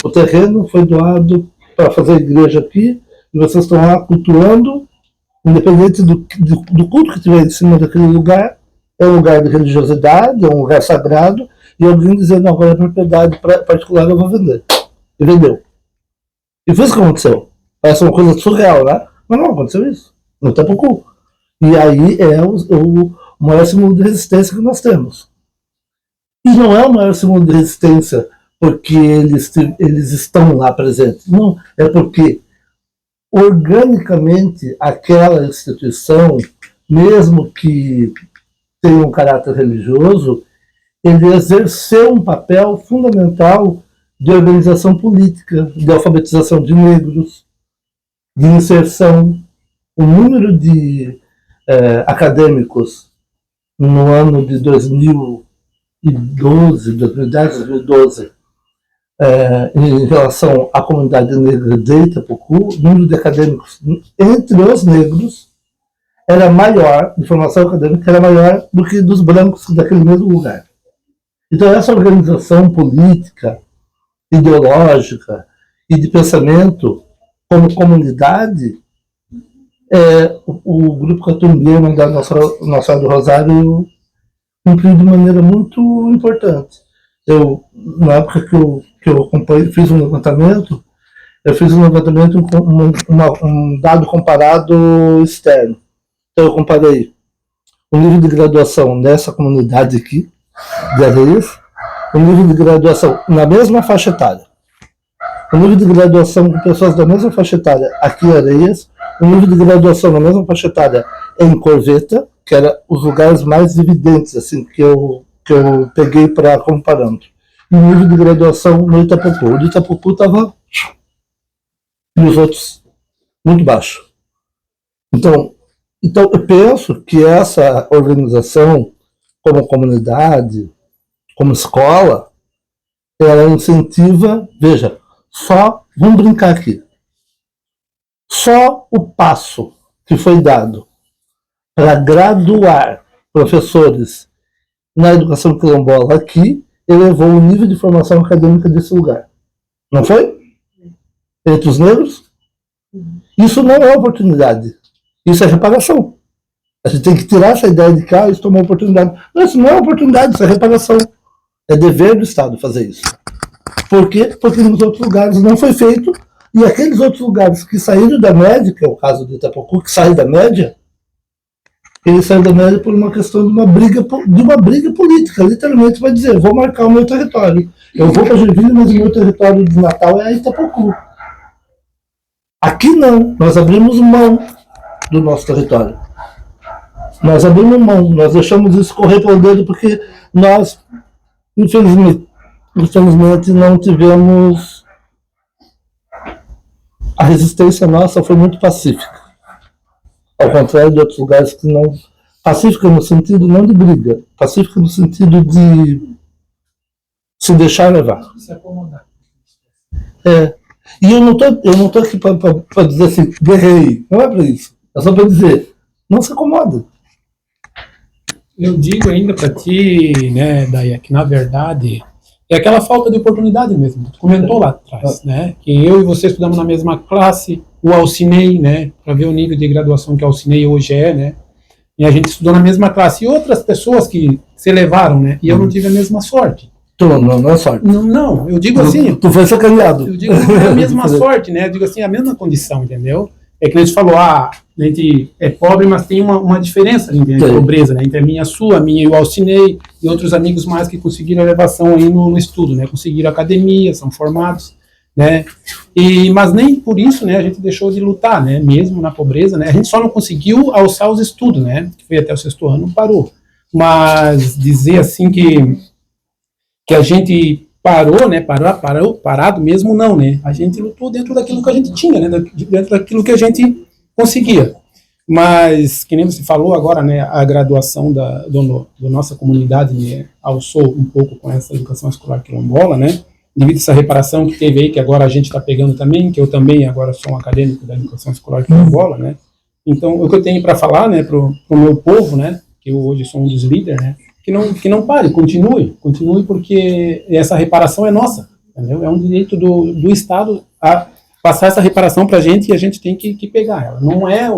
o terreno foi doado para fazer a igreja aqui, e vocês estão lá cultuando, independente do culto que tiver em cima daquele lugar, é um lugar de religiosidade, é um lugar sagrado, e alguém dizendo, agora é propriedade particular, eu vou vender. E vendeu. E foi isso que aconteceu. Parece uma coisa surreal, né? Mas não aconteceu isso. No Itapocu. E aí é o maior símbolo de resistência que nós temos. E não é o maior símbolo de resistência porque eles estão lá presentes. Não, é porque organicamente aquela instituição, mesmo que tenha um caráter religioso, ele exerceu um papel fundamental de organização política, de alfabetização de negros, de inserção. O número de acadêmicos no ano de 2012, 2012, em relação à comunidade negra de Itapocu, o número de acadêmicos entre os negros era maior, de formação acadêmica, era maior do que dos brancos daquele mesmo lugar. Então, essa organização política, ideológica e de pensamento como comunidade, o Grupo Catumbema da Nossa Senhora do Rosário cumpriu de maneira muito importante. Na época que eu acompanhei, fiz um levantamento com um dado comparado externo. Então, eu comparei o nível de graduação nessa comunidade aqui, de Areias, o nível de graduação na mesma faixa etária, o nível de graduação com pessoas da mesma faixa etária aqui em Areias, o nível de graduação na mesma faixa etária em Corveta, que era os lugares mais evidentes assim, que eu peguei para comparando, e o nível de graduação no Itapocu. O de Itapocu estava, e os outros, muito baixo. Então, eu penso que essa organização, como comunidade, como escola, ela incentiva, veja, vamos brincar aqui, só o passo que foi dado para graduar professores na educação quilombola aqui, elevou o nível de formação acadêmica desse lugar. Não foi? Entre os negros? Isso não é oportunidade. Isso é reparação. A gente tem que tirar essa ideia de que isso é uma oportunidade. Não, isso não é oportunidade, isso é reparação. É dever do Estado fazer isso. Por quê? Porque nos outros lugares não foi feito, e aqueles outros lugares que saíram da média, que é o caso de Itapocu, que sai da média, eles saem da média por uma questão de uma briga política. Literalmente vai dizer, vou marcar o meu território. Eu vou para Joinville, mas o meu território de Natal é Itapocu. Aqui não, nós abrimos mão do nosso território. Nós abrimos mão, nós deixamos isso correr pelo dedo porque nós, infelizmente não tivemos... A resistência nossa foi muito pacífica. Ao contrário de outros lugares que não... Pacífica no sentido não de briga, pacífica no sentido de se deixar levar. Se acomodar. E eu não tô aqui para dizer assim, guerrei. Não é para isso. É só para dizer, não se acomoda. Eu digo ainda para ti, né, Daia, que na verdade é aquela falta de oportunidade mesmo. Tu comentou lá atrás, né, que eu e você estudamos na mesma classe, o Alcinei, né, para ver o nível de graduação que o Alcinei hoje né, e a gente estudou na mesma classe. E outras pessoas que se elevaram, né, e eu não tive a mesma sorte. Não é sorte. Não, eu digo assim... Tu foi sacaneado. Eu digo assim, a mesma sorte, né? Eu digo assim, a mesma condição, entendeu? É que a gente falou, a gente é pobre, mas tem uma diferença entre a pobreza, né? Entre a minha e a sua, a minha e o Alcinei, e outros amigos mais que conseguiram elevação aí no estudo, né? Conseguiram academia, são formados, né? Mas nem por isso, né, a gente deixou de lutar, né? Mesmo na pobreza, né? A gente só não conseguiu alçar os estudos, né? Que foi até o 6º ano, parou. Mas dizer assim que a gente parou, né, parado mesmo não, né, a gente lutou dentro daquilo que a gente tinha, né, dentro daquilo que a gente conseguia, mas, que nem você falou agora, né, a graduação da nossa comunidade, né, alçou um pouco com essa educação escolar quilombola, né, devido a essa reparação que teve aí, que agora a gente está pegando também, que eu também agora sou um acadêmico da educação escolar quilombola, né, então, o que eu tenho para falar, né, pro meu povo, né, que eu hoje sou um dos líderes, né, que não pare, continue, porque essa reparação é nossa, entendeu? É um direito do Estado a passar essa reparação para a gente, e a gente tem que pegar ela. Não é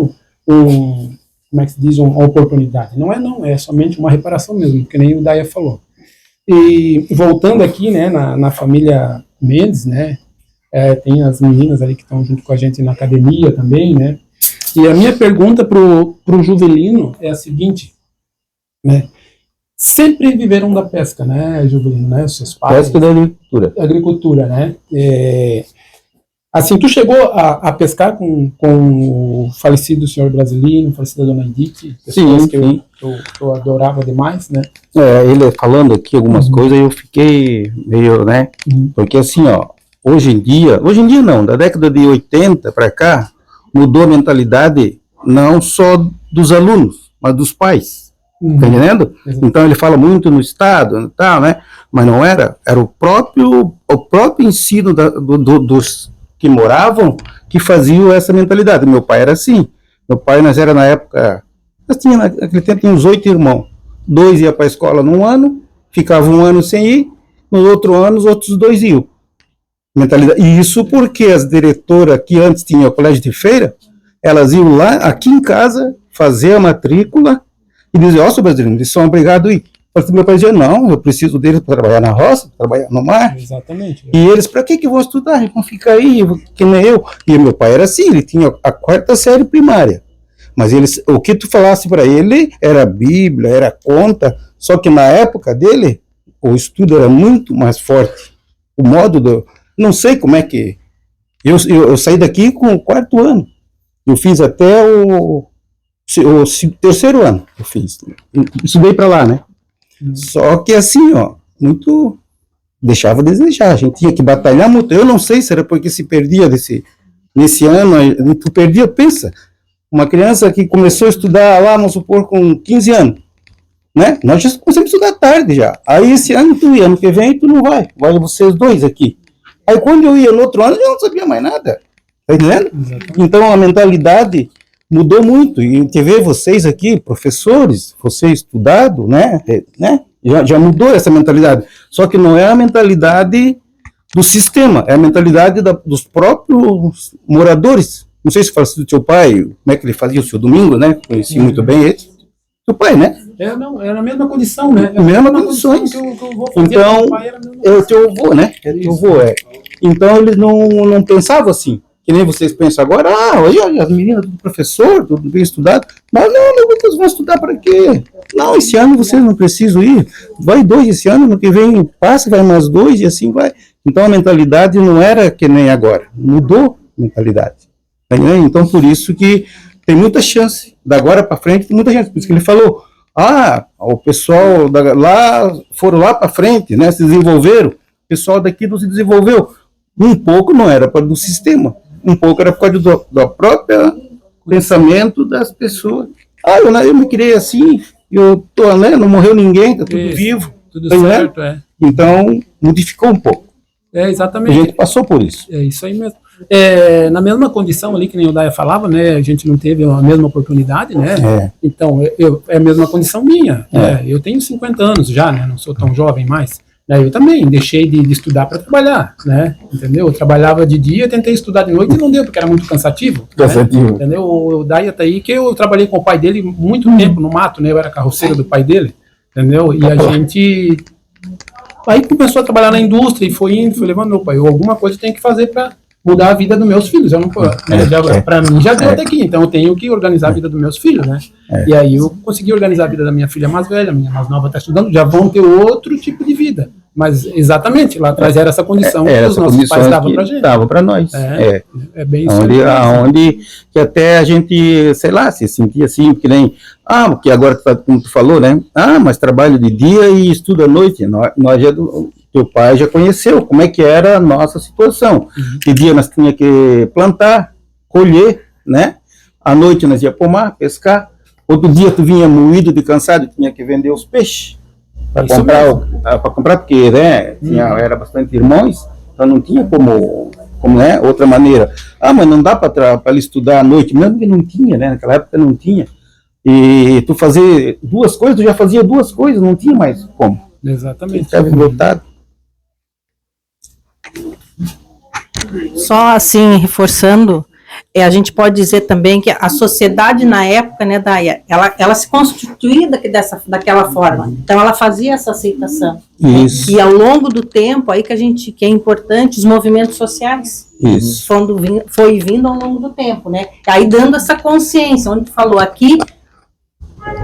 como é que se diz, uma oportunidade. Não é somente uma reparação mesmo, que nem o Daia falou. E voltando aqui, né, na família Mendes, né, tem as meninas ali que estão junto com a gente na academia também, né, e a minha pergunta pro Juvelino é a seguinte, né, sempre viveram da pesca, né, Juvelino, né, os seus pais. Pesca e da agricultura. Agricultura, né, Assim, tu chegou a pescar com o falecido senhor Brasilino, falecida dona Edith, pessoas Sim, que sim. eu adorava demais, né? Ele falando aqui algumas coisas, eu fiquei meio, né? Porque assim, ó, hoje em dia não, da década de 80 para cá, mudou a mentalidade não só dos alunos, mas dos pais. Tá entendendo? Então ele fala muito no Estado e tal, né? Mas não era o próprio ensino dos que moravam que faziam essa mentalidade. Meu pai era assim. Meu pai, nós era na época, naquele tempo tinha uns 8 irmãos. 2 iam para a escola num ano, ficava um ano sem ir, no outro ano os outros 2 iam. Mentalidade. E isso porque as diretoras que antes tinham o colégio de feira, elas iam lá, aqui em casa, fazer a matrícula e diziam, seu brasileiro, eles são obrigados a ir. Meu pai dizia, não, eu preciso deles para trabalhar na roça, trabalhar no mar. Exatamente. E eles, para que vão estudar? Eles vão ficar aí, que nem eu. E meu pai era assim, ele tinha a 4ª série primária. Mas o que tu falasse para ele era Bíblia, era conta, só que na época dele, o estudo era muito mais forte. O modo não sei como é que... Eu saí daqui com o 4º ano. Eu fiz até o 3º ano, eu fiz. Estudei para lá, né? Só que assim, ó, muito deixava a desejar, a gente tinha que batalhar muito. Eu não sei se era porque se perdia nesse ano, tu perdia, pensa, uma criança que começou a estudar lá, vamos supor, com 15 anos, né? Nós já começamos a estudar tarde já. Aí esse ano tu ia, ano que vem tu não vai vocês 2 aqui. Aí quando eu ia no outro ano, eu já não sabia mais nada, tá entendendo? Então a mentalidade mudou muito, e te ver vocês aqui, professores, você estudado, né, já mudou essa mentalidade, só que não é a mentalidade do sistema, é a mentalidade dos próprios moradores. Não sei se fala do teu pai, como é que ele fazia o seu domingo, né, conheci muito bem ele, teu pai, né? Era na mesma condição, né? A mesma condição que eu vou fazer. Então, é o teu avô, né? É o teu avô, Então, eles não pensavam assim. Que nem vocês pensam agora, olha, as meninas do professor, tudo bem estudado. Mas não, vocês vão estudar para quê? Não, esse ano vocês não precisam ir. Vai 2 esse ano, no que vem passa, vai mais 2 e assim vai. Então a mentalidade não era que nem agora. Mudou a mentalidade. Então por isso que tem muita chance. Da agora para frente tem muita chance. Por isso que ele falou, o pessoal lá foram lá para frente, né? Se desenvolveram. O pessoal daqui não se desenvolveu. Um pouco não era para do sistema. Um pouco era por causa do próprio pensamento das pessoas. Eu me criei assim, eu tô, né, não morreu ninguém, tá tudo vivo. Tudo certo, Então, modificou um pouco. Exatamente. A gente passou por isso. É isso aí mesmo. Na mesma condição ali, que nem o Daia falava, né, a gente não teve a mesma oportunidade, né? Então, é a mesma condição minha. Eu tenho 50 anos já, né, não sou tão jovem mais. Eu também deixei de estudar para trabalhar, né? Entendeu? Eu trabalhava de dia, tentei estudar de noite e não deu, porque era muito cansativo. Cansativo. Né? Entendeu? O Daia tá aí, que eu trabalhei com o pai dele muito tempo no mato, né? Eu era carroceiro do pai dele, entendeu? E a gente... Aí começou a trabalhar na indústria e foi levando meu pai. Alguma coisa eu tenho que fazer para mudar a vida dos meus filhos. Eu não para mim já deu até aqui, então eu tenho que organizar a vida dos meus filhos, né? E aí eu consegui organizar a vida da minha filha mais velha, minha mais nova está estudando, já vão ter outro tipo de vida. Mas exatamente, lá atrás era essa condição que os nossos pais davam pra gente. Dava para nós. É bem isso. Onde que até a gente, sei lá, se sentia assim, que nem, porque agora, como tu falou, né? Mas trabalho de dia e estudo à noite. Nós já teu pai já conheceu como é que era a nossa situação. De dia nós tínhamos que plantar, colher, né? À noite nós ia pomar, pescar. Outro dia tu vinha moído de cansado, tinha que vender os peixes para comprar, porque, né, era bastante irmãos, então não tinha como né, outra maneira. Mas não dá para ele estudar à noite, mesmo que não tinha, né? Naquela época não tinha. E tu fazer 2 coisas, tu já fazia 2 coisas, não tinha mais como. Exatamente. Estava lotado. Só assim, reforçando, a gente pode dizer também que a sociedade na época, né, Daia, ela se constituía daquela forma. Então ela fazia essa aceitação. Isso. E ao longo do tempo, aí que é importante, os movimentos sociais. Isso. Foi vindo ao longo do tempo, né? Aí dando essa consciência, onde tu falou aqui,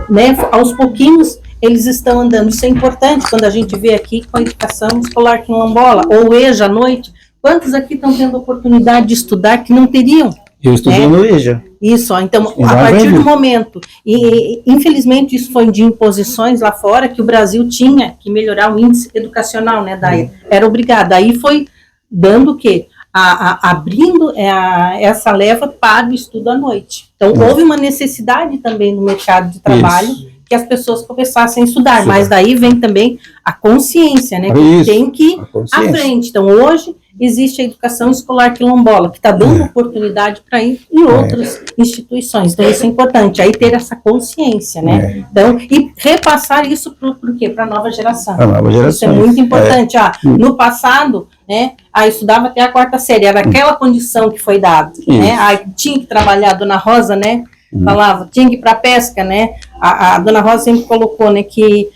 né, aos pouquinhos eles estão andando. Isso é importante quando a gente vê aqui com a educação escolar quilombola, ou EJA à noite, Quantos aqui estão tendo oportunidade de estudar que não teriam? Eu estudei no EJA. Isso, ó, então, E a lá partir vem. do momento, e infelizmente isso foi de imposições lá fora, que o Brasil tinha que melhorar o índice educacional, né, Daia? Era obrigada. Aí foi dando o quê? Abrindo essa leva para o estudo à noite. Então, houve uma necessidade também no mercado de trabalho que as pessoas começassem a estudar, mas daí vem também a consciência, né, que Isso, tem que ir a à consciência. frente. Então, hoje, existe a educação escolar quilombola, que está dando oportunidade para ir em outras instituições. Então, isso é importante, aí ter essa consciência, né? Então, e repassar isso para quê? Para a nova geração. A nova geração. Isso é muito importante. No passado, né, estudava até a 4ª série, era aquela condição que foi dada, né? Tinha que trabalhar, a Dona Rosa, né, falava, tinha que ir para a pesca, né? A Dona Rosa sempre colocou, né, que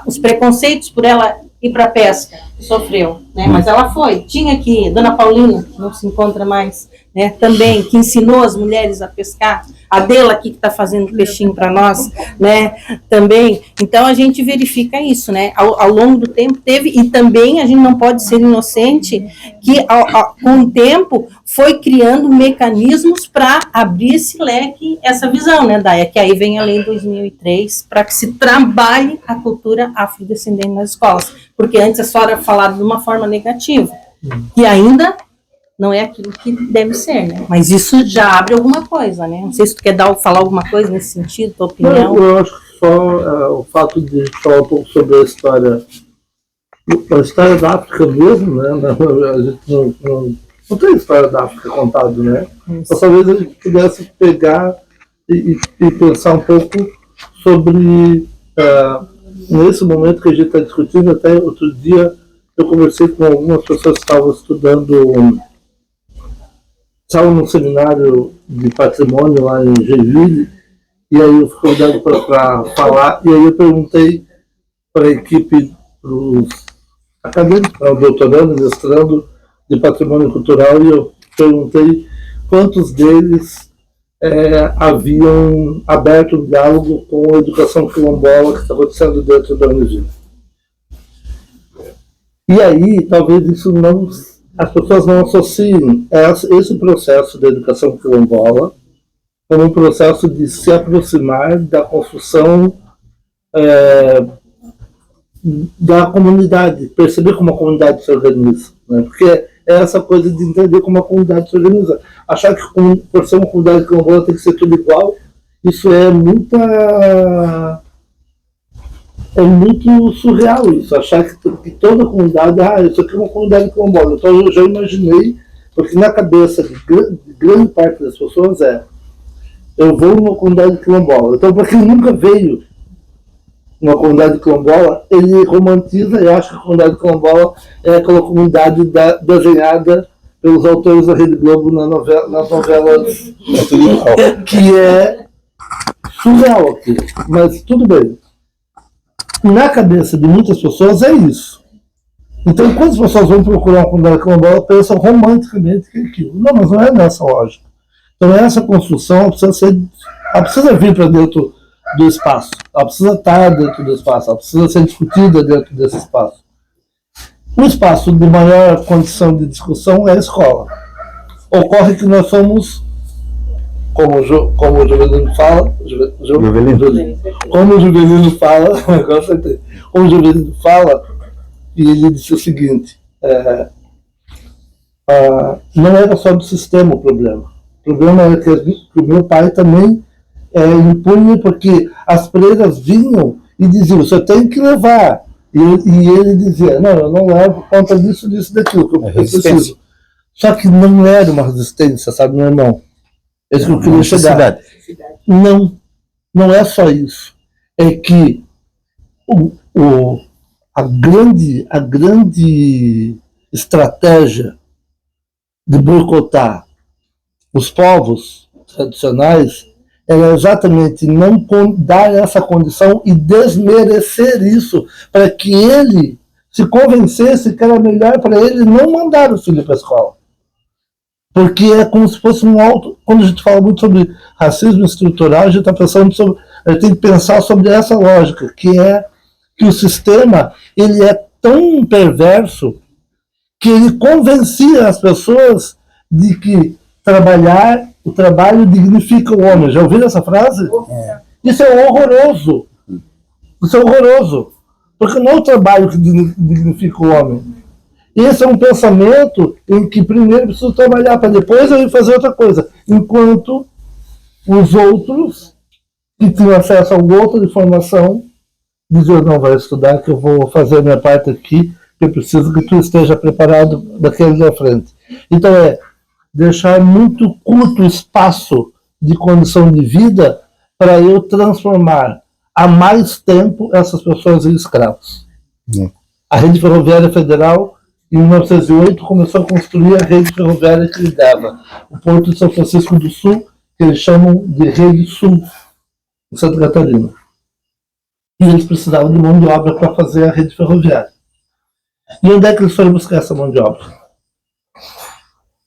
os preconceitos por ela ir para a pesca, sofreu, né? Mas ela foi, tinha que ir. Dona Paulina, não se encontra mais, né? Também, que ensinou as mulheres a pescar. A Dela aqui que está fazendo peixinho para nós, né? Também. Então, a gente verifica isso, né? Ao longo do tempo teve, e também a gente não pode ser inocente, que com o tempo foi criando mecanismos para abrir esse leque, essa visão, né, Daia? Que aí vem a Lei 2003, para que se trabalhe a cultura afrodescendente nas escolas. Porque antes a senhora falava de uma forma negativa. E ainda não é aquilo que deve ser, né? Mas isso já abre alguma coisa, né? Não sei se tu quer falar alguma coisa nesse sentido, tua opinião. Eu acho que só o fato de falar um pouco sobre a história da África mesmo, né? A gente não tem história da África contada, né? Mas talvez a gente pudesse pegar e pensar um pouco sobre nesse momento que a gente está discutindo. Até outro dia eu conversei com algumas pessoas que estavam estudando, estavam num seminário de patrimônio lá em Joinville, e aí eu fui convidado para falar, e aí eu perguntei para a equipe, para os acadêmicos, doutorando, mestrando de patrimônio cultural, e eu perguntei quantos deles haviam aberto um diálogo com a educação quilombola que está acontecendo dentro da UNG. E aí, talvez isso não, as pessoas não associem esse processo da educação quilombola como um processo de se aproximar da construção da comunidade, perceber como a comunidade se organiza, né? Porque é essa coisa de entender como a comunidade se organiza. Achar que por ser uma comunidade quilombola tem que ser tudo igual, isso é muito surreal isso, achar que toda comunidade, isso aqui é uma comunidade quilombola. Então eu já imaginei, porque na cabeça de grande parte das pessoas eu vou numa comunidade quilombola. Então, para quem nunca veio numa comunidade quilombola, ele romantiza e acha que a comunidade quilombola é aquela comunidade desenhada pelos autores da Rede Globo nas novelas, que é surreal aqui. Mas tudo bem. Na cabeça de muitas pessoas é isso. Então, quando as pessoas vão procurar uma comunidade quilombola, pensam romanticamente que é aquilo. Não, mas não é nessa lógica. Então, essa construção ela precisa vir para dentro do espaço. Ela precisa estar dentro do espaço. Ela precisa ser discutida dentro desse espaço. O espaço de maior condição de discussão é a escola. Ocorre que nós somos, como o Jovelino fala, como o Jovelino fala, e ele disse o seguinte, não era só do sistema o problema. O problema era que o meu pai também impunha, porque as freiras vinham e diziam, você tem que levar. E ele dizia, não, eu não levo por conta disso, daquilo, que eu preciso. Só que não era uma resistência, sabe, meu irmão? É isso que eu queria chegar. Não é só isso. É que a grande estratégia de boicotar os povos tradicionais era exatamente não dar essa condição e desmerecer isso, para que ele se convencesse que era melhor para ele não mandar o filho para a escola. Porque é como se fosse quando a gente fala muito sobre racismo estrutural, a gente está pensando a gente tem que pensar sobre essa lógica, que é que o sistema ele é tão perverso que ele convencia as pessoas de que o trabalho dignifica o homem. Já ouviram essa frase? Isso é horroroso. Isso é horroroso. Porque não é o trabalho que dignifica o homem. Esse é um pensamento em que primeiro eu preciso trabalhar para depois eu ir fazer outra coisa. Enquanto os outros que têm acesso a outra informação dizem, não, vai estudar que eu vou fazer a minha parte aqui, que eu preciso que tu esteja preparado daquele da frente. Então deixar muito curto espaço de condição de vida para eu transformar há mais tempo essas pessoas em escravos. A Rede Ferroviária Federal, em 1908, começou a construir a rede ferroviária que lidava o Porto de São Francisco do Sul, que eles chamam de Rede Sul, em Santa Catarina. E eles precisavam de mão de obra para fazer a rede ferroviária. E onde é que eles foram buscar essa mão de obra?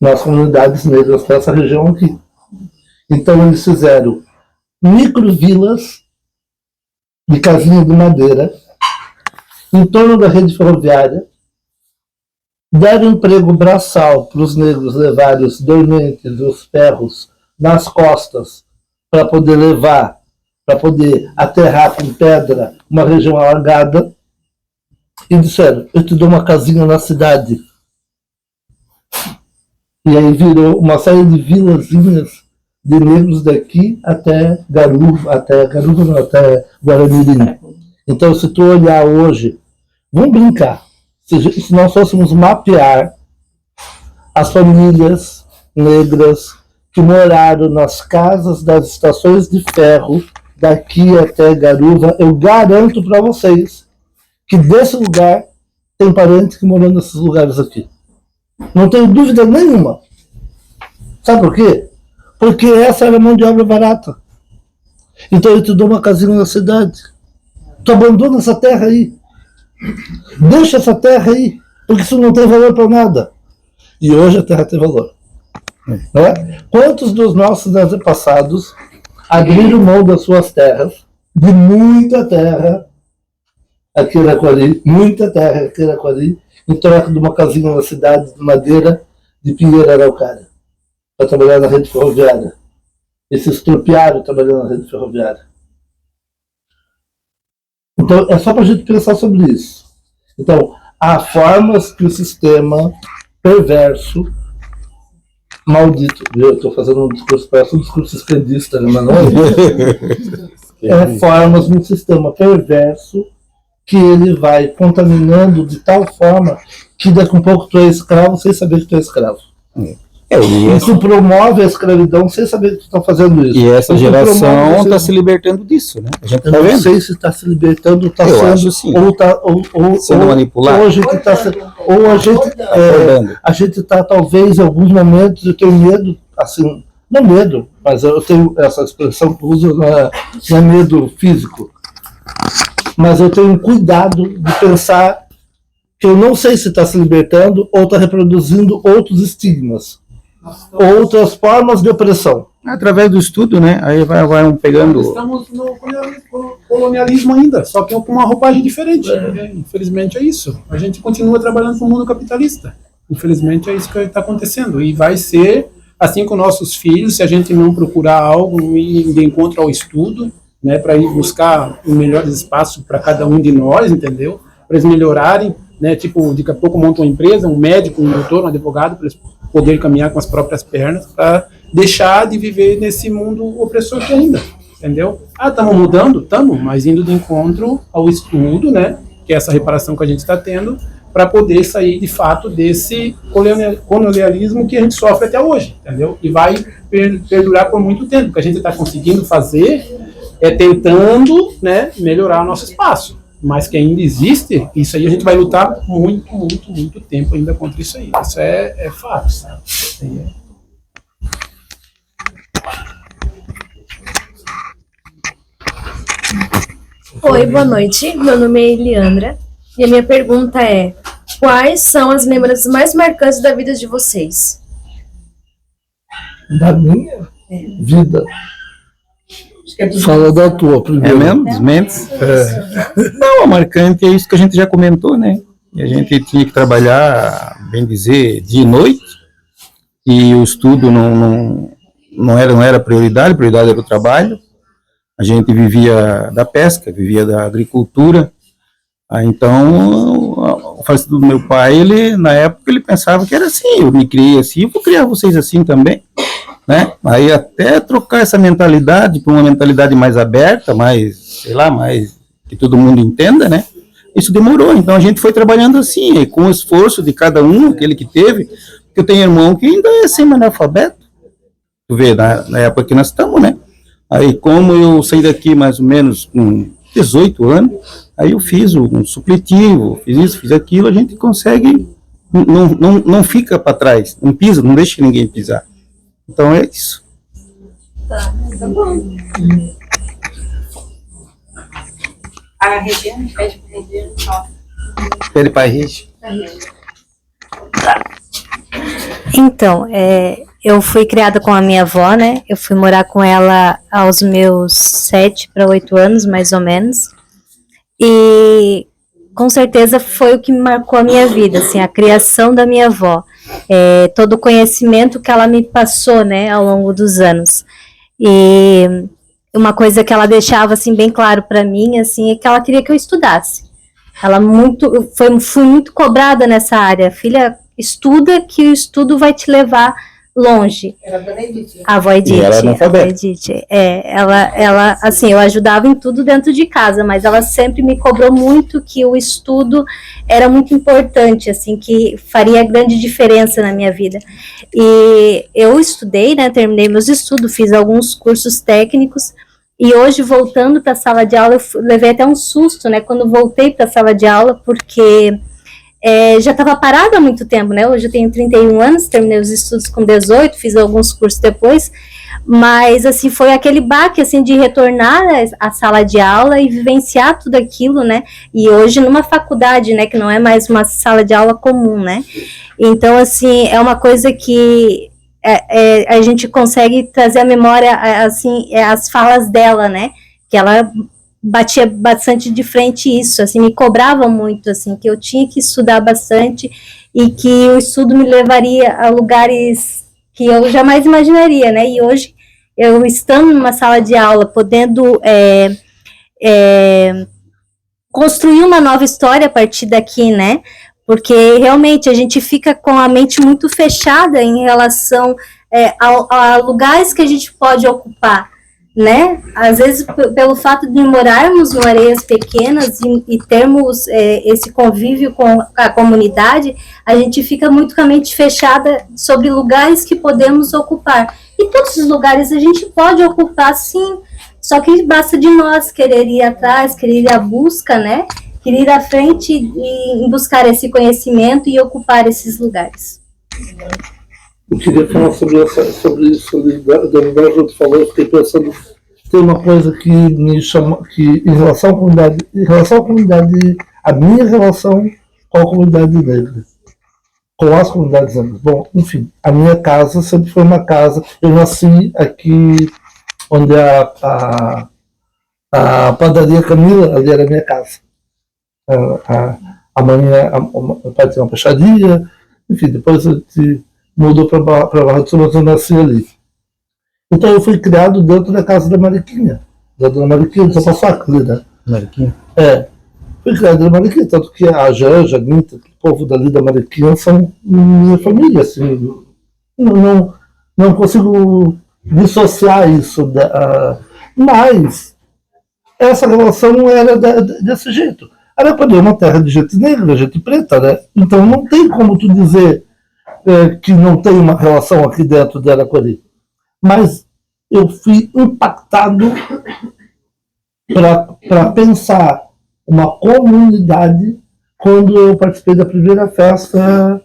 Nas comunidades negras dessa região aqui. Então eles fizeram microvilas de casinha de madeira em torno da rede ferroviária, deram emprego braçal para os negros levarem os dormentes e os ferros nas costas para poder levar, para poder aterrar com pedra uma região alagada, e disseram, eu te dou uma casinha na cidade. E aí virou uma série de vilazinhas de negros daqui até até Guaramirim. Então, se tu olhar hoje, vamos brincar, se nós fôssemos mapear as famílias negras que moraram nas casas das estações de ferro daqui até Garuva, eu garanto para vocês que desse lugar tem parente que morou nesses lugares aqui. Não tenho dúvida nenhuma. Sabe por quê? Porque essa era a mão de obra barata. Então eu te dou uma casinha na cidade. Tu abandona essa terra aí. Deixa essa terra aí, porque isso não tem valor para nada. E hoje a terra tem valor. Né? Quantos dos nossos antepassados abriram mão das suas terras, de muita terra, aqui em Araquari, em troca de uma casinha na cidade de madeira de Pinheiro Araucária, para trabalhar na rede ferroviária. E se estropiaram trabalhando na rede ferroviária. Então, é só para a gente pensar sobre isso. Então, há formas que o sistema perverso, maldito, eu estou fazendo um discurso, parece um discurso esquerdista, mas não é formas no sistema perverso que ele vai contaminando de tal forma que daqui a um pouco tu é escravo sem saber que tu é escravo. E tu promove a escravidão sem saber que tu está fazendo isso. E essa geração está se libertando disso, né? A gente eu não sei se está se libertando, está sendo, sim. ou sendo manipulado. Ou a gente está a gente está talvez em alguns momentos, eu tenho medo, assim, não medo, mas eu tenho essa expressão que eu uso, não é medo físico, mas eu tenho cuidado de pensar que eu não sei se está se libertando ou está reproduzindo outros estigmas, outras formas de opressão. Através do estudo, né? Aí vai pegando... Estamos no colonialismo ainda, só que com uma roupagem diferente. Infelizmente é isso. A gente continua trabalhando no mundo capitalista. Infelizmente é isso que está acontecendo. E vai ser assim com nossos filhos, se a gente não procurar algo, não ir de encontro ao estudo, né, para ir buscar um melhor espaço para cada um de nós, entendeu? Para eles melhorarem, né, tipo, daqui a pouco montam uma empresa, um médico, um doutor, um advogado, para eles poderem caminhar com as próprias pernas, para deixar de viver nesse mundo opressor que ainda, entendeu? Estamos mudando? Estamos, mas indo de encontro ao estudo, né, que é essa reparação que a gente está tendo, para poder sair, de fato, desse colonialismo que a gente sofre até hoje, entendeu? E vai perdurar por muito tempo. O que a gente está conseguindo fazer é tentando, né, melhorar o nosso espaço. Mas que ainda existe, isso aí a gente vai lutar muito tempo ainda contra isso aí. Isso é fato, sabe? Oi, boa noite. Meu nome é Eliandra e a minha pergunta é: quais são as lembranças mais marcantes da vida de vocês? Da minha vida? Fala da tua primeiro. É mesmo? Dos mentes? Não, a marcante é isso que a gente já comentou, né? e a gente tinha que trabalhar, bem dizer, dia e noite, e o estudo não era prioridade era o trabalho. A gente vivia da pesca, vivia da agricultura. Então, o falecido do meu pai, ele, na época, ele pensava que era assim, eu me criei assim, eu vou criar vocês assim também, né? Aí até trocar essa mentalidade para uma mentalidade mais aberta, mais, sei lá, mais que todo mundo entenda, né? Isso demorou, então a gente foi trabalhando assim, e com o esforço de cada um, aquele que teve, porque eu tenho irmão que ainda é semi-analfabeto, tu vê, na época que nós estamos, né? Aí, como eu saí daqui mais ou menos com 18 anos, aí eu fiz um supletivo, fiz isso, fiz aquilo, a gente consegue, não fica para trás, não pisa, não deixa ninguém pisar. Então é isso. Tá bom. A Regiane pede para a Regiane só. Pede para a Regiane. Então, eu fui criada com a minha avó, né? Eu fui morar com ela aos meus 7 para 8 anos, mais ou menos. E com certeza foi o que me marcou a minha vida, assim, a criação da minha avó. Todo o conhecimento que ela me passou, né, ao longo dos anos. E uma coisa que ela deixava, assim, bem claro para mim, assim, é que ela queria que eu estudasse. Fui muito cobrada nessa área. Filha, estuda, que o estudo vai te levar longe. Era a dona Edith. A avó Edith. E ela não a avó Edith. Ela, assim, eu ajudava em tudo dentro de casa, mas ela sempre me cobrou muito que o estudo era muito importante, assim, que faria grande diferença na minha vida. E eu estudei, né, terminei meus estudos, fiz alguns cursos técnicos, e hoje, voltando para a sala de aula, eu levei até um susto, né, quando voltei para a sala de aula, porque já estava parada há muito tempo, né? Hoje eu tenho 31 anos, terminei os estudos com 18, fiz alguns cursos depois, mas, assim, foi aquele baque, assim, de retornar à sala de aula e vivenciar tudo aquilo, né? E hoje numa faculdade, né, que não é mais uma sala de aula comum, né? Então, assim, é uma coisa que a gente consegue trazer à memória, assim, as falas dela, né? Que ela batia bastante de frente isso, assim, me cobrava muito, assim, que eu tinha que estudar bastante e que o estudo me levaria a lugares que eu jamais imaginaria, né? E hoje, eu estando numa sala de aula, podendo construir uma nova história a partir daqui, né? Porque realmente a gente fica com a mente muito fechada em relação a lugares que a gente pode ocupar, né? Às vezes, pelo fato de morarmos em areias pequenas e termos esse convívio com a comunidade, a gente fica muito com a mente fechada sobre lugares que podemos ocupar. E todos os lugares a gente pode ocupar, sim, só que basta de nós querer ir atrás, querer ir à busca, né? Querer ir à frente e buscar esse conhecimento e ocupar esses lugares. Eu queria falar sobre isso da verdade que tu falou. Eu fiquei pensando, tem uma coisa que me chama, que em relação à comunidade, a minha relação com a comunidade negra, com as comunidades negras. Bom, enfim, a minha casa sempre foi uma casa. Eu nasci aqui onde a padaria Camila, ali era a minha casa. O pai tinha uma peixaria, enfim, depois a gente mudou para Barra do Sul, mas eu nasci ali. Então eu fui criado dentro da casa da Mariquinha, da dona Mariquinha, do Sapafaco, né? Mariquinha? Fui criado da Mariquinha, tanto que a Janja, a Gnita, o povo dali da Mariquinha são minha família, assim, não consigo dissociar isso, mas essa relação não era desse jeito. Arapari é uma terra de gente negra, gente preta, né? Então não tem como tu dizer que não tem uma relação aqui dentro de Arapari. Mas eu fui impactado para pensar uma comunidade quando eu participei da primeira festa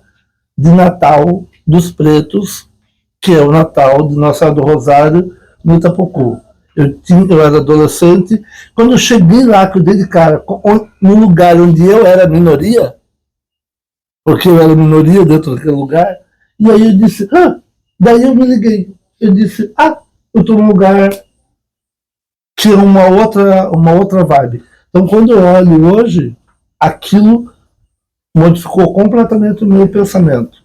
de Natal dos Pretos, que é o Natal de Nossa Senhora do Rosário, no Itapocu. Eu era adolescente. Quando eu cheguei lá, que eu dei de cara no lugar onde eu era minoria, porque eu era minoria dentro daquele lugar, e aí eu disse, daí eu me liguei. Eu disse, eu estou num lugar que é uma outra vibe. Então, quando eu olho hoje, aquilo modificou completamente o meu pensamento.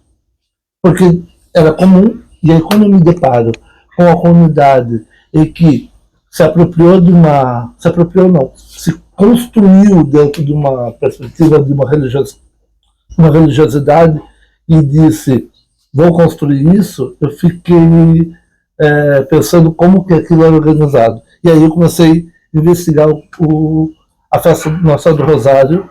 Porque era comum, e aí quando eu me deparo com a comunidade em que se construiu dentro de uma perspectiva de uma religiosidade e disse, vou construir isso, eu fiquei pensando como que aquilo era organizado. E aí eu comecei a investigar a festa Nossa Senhora do Rosário,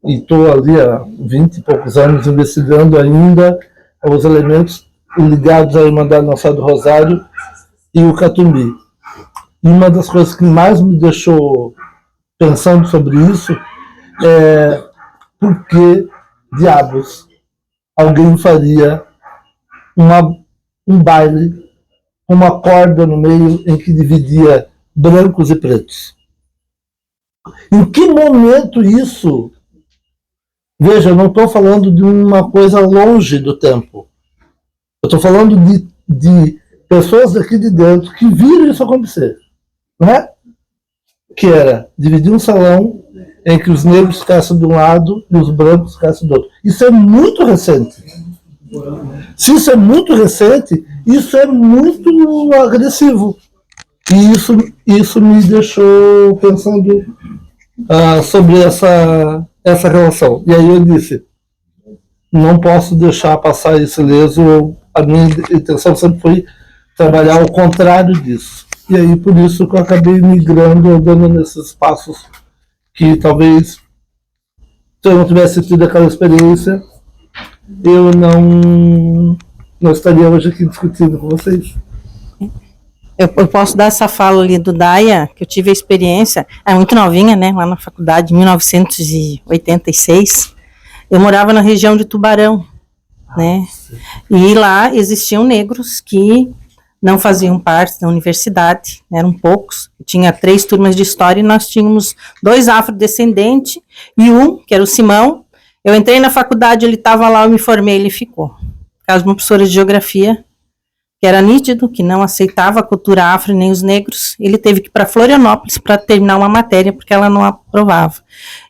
e estou ali há 20 e poucos anos investigando ainda os elementos ligados à Irmandade Nossa Senhora do Rosário e o Catumbi. E uma das coisas que mais me deixou pensando sobre isso é por que diabos alguém faria um baile com uma corda no meio em que dividia brancos e pretos. Em que momento isso... Veja, eu não estou falando de uma coisa longe do tempo. Eu estou falando de pessoas daqui de dentro que viram isso acontecer. Não é? Que era dividir um salão em que os negros ficassem de um lado e os brancos ficassem do outro. Isso é muito recente. Se isso é muito recente, isso é muito agressivo. E isso me deixou pensando sobre essa relação. E aí eu disse, não posso deixar passar esse ileso. A minha intenção sempre foi trabalhar ao contrário disso. E aí por isso que eu acabei migrando, andando nesses passos que talvez, se eu não tivesse tido aquela experiência, eu não estaria hoje aqui discutindo com vocês. Eu posso dar essa fala ali do Daia, que eu tive a experiência, muito novinha, né, lá na faculdade, em 1986. Eu morava na região de Tubarão, né, e lá existiam negros que não faziam parte da universidade, eram poucos, tinha 3 turmas de história e nós tínhamos 2 afrodescendentes e um, que era o Simão. Eu entrei na faculdade, ele estava lá, eu me formei, ele ficou. Por causa de uma professora de geografia, que era nítido, que não aceitava a cultura afro nem os negros, ele teve que ir para Florianópolis para terminar uma matéria, porque ela não aprovava.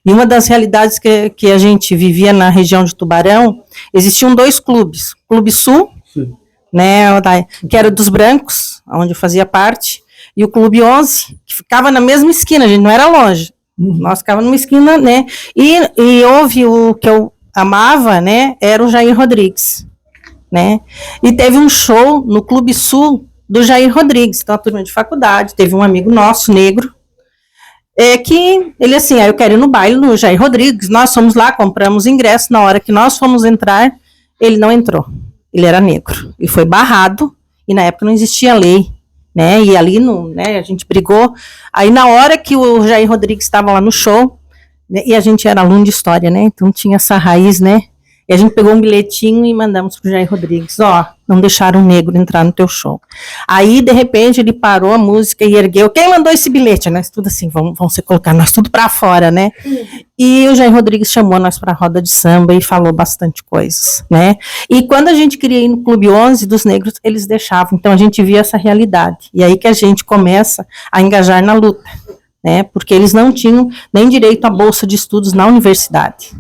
E uma das realidades que a gente vivia na região de Tubarão, existiam 2 clubes, o Clube Sul, né, que era dos brancos, onde eu fazia parte, e o Clube 11, que ficava na mesma esquina, a gente não era longe, nós ficávamos numa esquina, né, e houve o que eu amava, né, era o Jair Rodrigues, né, e teve um show no Clube Sul do Jair Rodrigues, então a turma de faculdade, teve um amigo nosso, negro, que ele assim, eu quero ir no baile no Jair Rodrigues, nós fomos lá, compramos ingresso, na hora que nós fomos entrar, ele não entrou, ele era negro, e foi barrado, e na época não existia lei, né, e ali né, a gente brigou, aí na hora que o Jair Rodrigues estava lá no show, né, e a gente era aluno de história, né, então tinha essa raiz, né, e a gente pegou um bilhetinho e mandamos pro Jair Rodrigues, não deixaram um negro entrar no teu show. Aí, de repente, ele parou a música e ergueu, quem mandou esse bilhete? Nós tudo assim, vão se colocar nós tudo para fora, né? E o Jair Rodrigues chamou nós para a roda de samba e falou bastante coisas, né? E quando a gente queria ir no Clube 11 dos negros, eles deixavam, então a gente via essa realidade. E aí que a gente começa a engajar na luta, né? Porque eles não tinham nem direito à bolsa de estudos na universidade,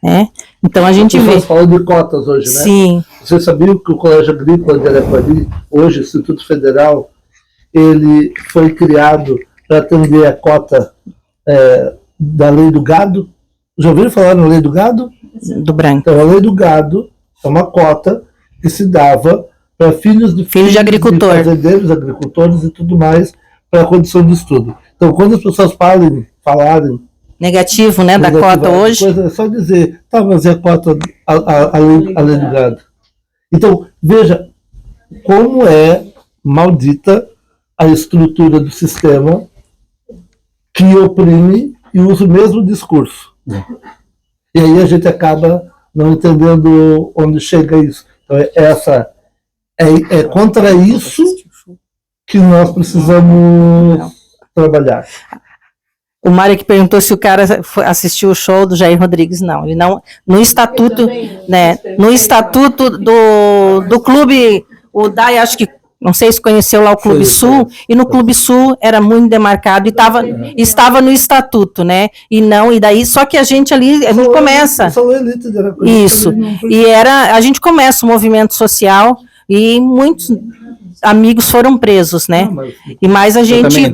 né? Então a gente vê. Você falou de cotas hoje, né? Sim. Você sabia que o Colégio Agrícola de Araquari, hoje Instituto Federal, ele foi criado para atender a cota da Lei do Gado? Já ouviram falar na Lei do Gado? Do branco. Então a Lei do Gado é uma cota que se dava para filhos de agricultor, de fazendeiros, agricultores e tudo mais, para a condição de estudo. Então quando as pessoas falarem negativo, né, da cota hoje. Coisa, é só dizer, mas é a cota, a lei do gado. Então, veja como é maldita a estrutura do sistema que oprime e usa o mesmo discurso. E aí a gente acaba não entendendo onde chega isso. Então, é contra isso que nós precisamos trabalhar. O Mário que perguntou se o cara assistiu o show do Jair Rodrigues, não, ele não, no estatuto, né, no estatuto do clube, o Dai acho que Não sei se conheceu lá o Clube Sul, e no Clube Sul era muito demarcado e estava no estatuto, né? E daí, só que a gente ali começa. Isso. E a gente começa o movimento social e muitos amigos foram presos, né? E mais a gente,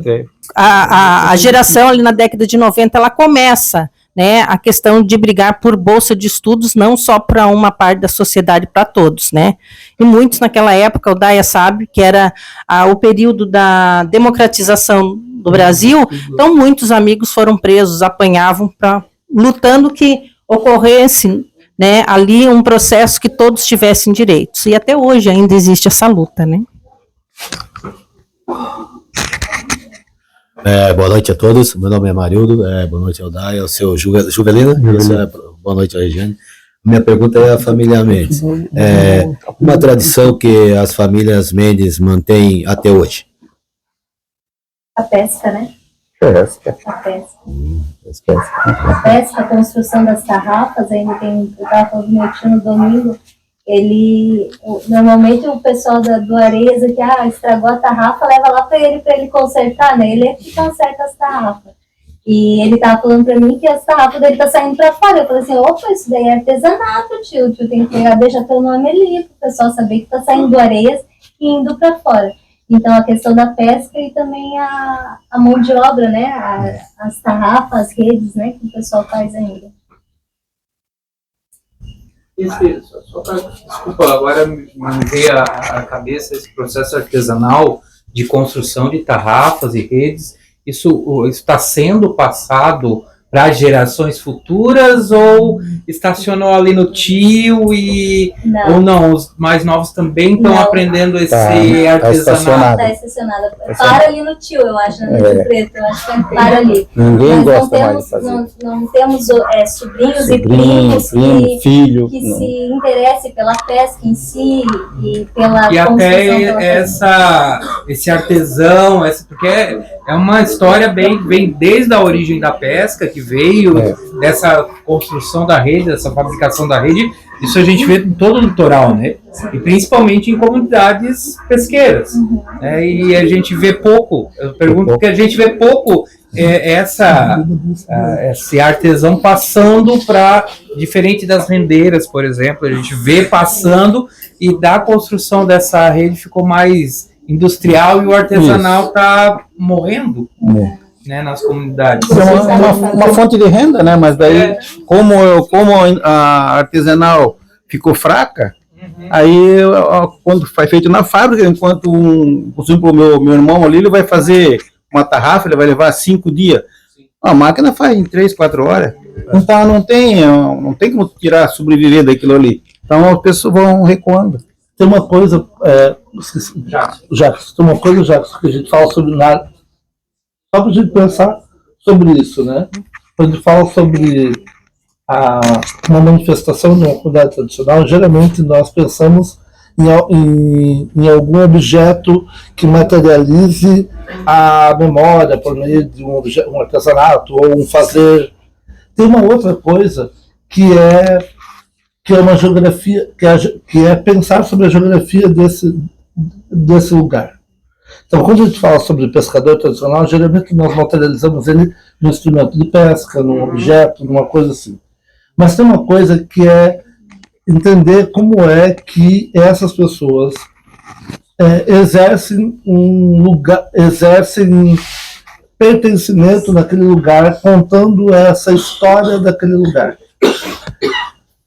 a geração ali na década de 90, ela começa, né, a questão de brigar por bolsa de estudos, não só para uma parte da sociedade, para todos, né? E muitos naquela época, o Daya sabe, que era o período da democratização do Brasil, então muitos amigos foram presos, apanhavam, lutando que ocorresse, né, ali um processo que todos tivessem direitos. E até hoje ainda existe essa luta, né? Boa noite a todos, meu nome é Marildo, boa noite ao Daya, ao seu Juvelino, boa noite a Regiane. Minha pergunta é a família Mendes. Uma tradição que as famílias Mendes mantêm até hoje. A pesca, né? Pesca. A pesca. A pesca, a construção das tarrafas, ainda tem, eu estava falando do meu tio no domingo, normalmente o pessoal do Areias que estragou a tarrafa, leva lá para ele consertar, né? Ele é que conserta as tarrafas. E ele tava falando para mim que as tarrafas dele tá saindo para fora. Eu falei assim, opa, isso daí é artesanato, tio. O tio tem que deixar teu nome ali, para o pessoal saber que tá saindo do Areias e indo para fora. Então a questão da pesca e também a mão de obra, né? As tarrafas, as redes, né? Que o pessoal faz ainda. Desculpa, agora me veio à cabeça esse processo artesanal de construção de tarrafas e redes. Isso está sendo passado para gerações futuras ou estacionou ali no tio ou não? Os mais novos também estão aprendendo esse artesanato? Está estacionada. Para ali no tio, eu acho, no tio preto, eu acho que para ali. Ninguém gosta mais de fazer. Não temos sobrinhos e primos filho, que se interessem pela pesca em si e pela e até esse artesão, porque é uma história vem desde a origem da pesca, que veio dessa construção da rede, dessa fabricação da rede. Isso a gente vê em todo o litoral, né? E principalmente em comunidades pesqueiras. E a gente vê pouco, eu pergunto porque a gente vê pouco esse artesão passando para, diferente das rendeiras, por exemplo, a gente vê passando e da construção dessa rede ficou mais industrial e o artesanal está morrendo, né, nas comunidades. É uma fonte de renda, né? Mas daí, como a artesanal ficou fraca, aí quando foi feito na fábrica, enquanto por exemplo, meu irmão ali, ele vai fazer uma tarrafa, ele vai levar 5 dias. A máquina faz em 3, 4 horas. Então não tem como sobreviver daquilo ali. Então as pessoas vão recuando. Tem uma coisa, Jacques, que a gente fala sobre nada. Só para a gente pensar sobre isso, né? Quando a gente fala sobre uma manifestação de uma comunidade tradicional, geralmente nós pensamos em algum objeto que materialize a memória por meio de um artesanato ou um fazer. Tem uma outra coisa que é uma geografia, que é pensar sobre a geografia desse lugar. Então, quando a gente fala sobre pescador tradicional, geralmente nós materializamos ele num instrumento de pesca, num objeto, numa coisa assim. Mas tem uma coisa que é entender como é que essas pessoas exercem pertencimento naquele lugar, contando essa história daquele lugar.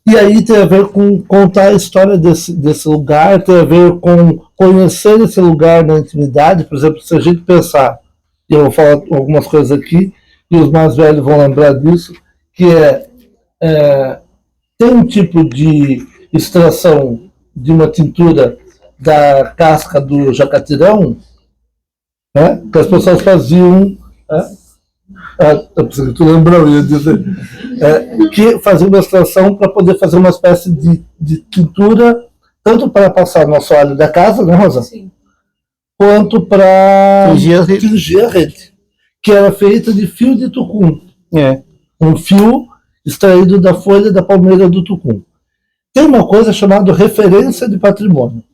E aí tem a ver com contar a história desse lugar, tem a ver com conhecer esse lugar na intimidade. Por exemplo, se a gente pensar, e eu vou falar algumas coisas aqui, e os mais velhos vão lembrar disso, que tem um tipo de extração de uma tintura da casca do jacatirão, né, que as pessoas faziam... tu lembrou, ia dizer, que fazia uma extração para poder fazer uma espécie de tintura, tanto para passar no assoalho da casa, né, Rosa? Sim. Quanto para tingir a rede, que era feita de fio de tucum. Um fio extraído da folha da palmeira do tucum. Tem uma coisa chamada referência de patrimônio.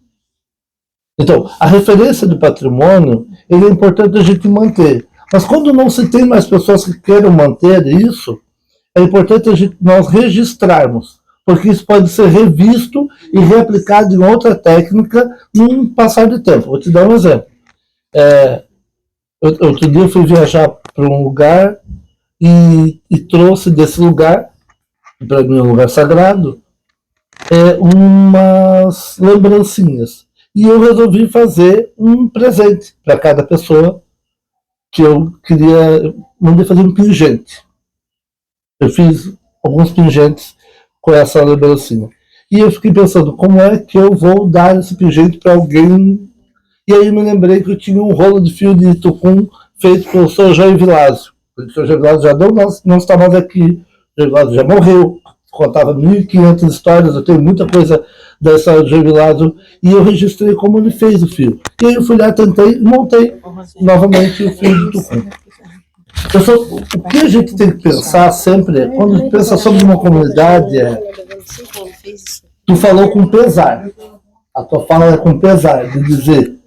Então, a referência do patrimônio, ele é importante a gente manter. Mas quando não se tem mais pessoas que queiram manter isso, é importante nós registrarmos, porque isso pode ser revisto e reaplicado em outra técnica num passar de tempo. Vou te dar um exemplo. Outro dia eu fui viajar para um lugar e trouxe desse lugar, para mim é um lugar sagrado, umas lembrancinhas. E eu resolvi fazer um presente para cada pessoa que eu queria. Mandei fazer um pingente. Eu fiz alguns pingentes com essa lembrancinha. E eu fiquei pensando, como é que eu vou dar esse pingente para alguém? E aí me lembrei que eu tinha um rolo de fio de tucum feito pelo Sr. Jair Vilásio. O Sr. Jair Vilásio já não está mais aqui. O Jair Vilásio já morreu. Contava 1.500 histórias, eu tenho muita coisa da história do Jair Vilásio, e eu registrei como ele fez o fio. E aí eu fui lá, tentei e montei novamente o fio de tucum. O que a gente tem que pensar sempre, quando a gente pensa sobre uma comunidade, tu falou com pesar. A tua fala é com pesar, de dizer,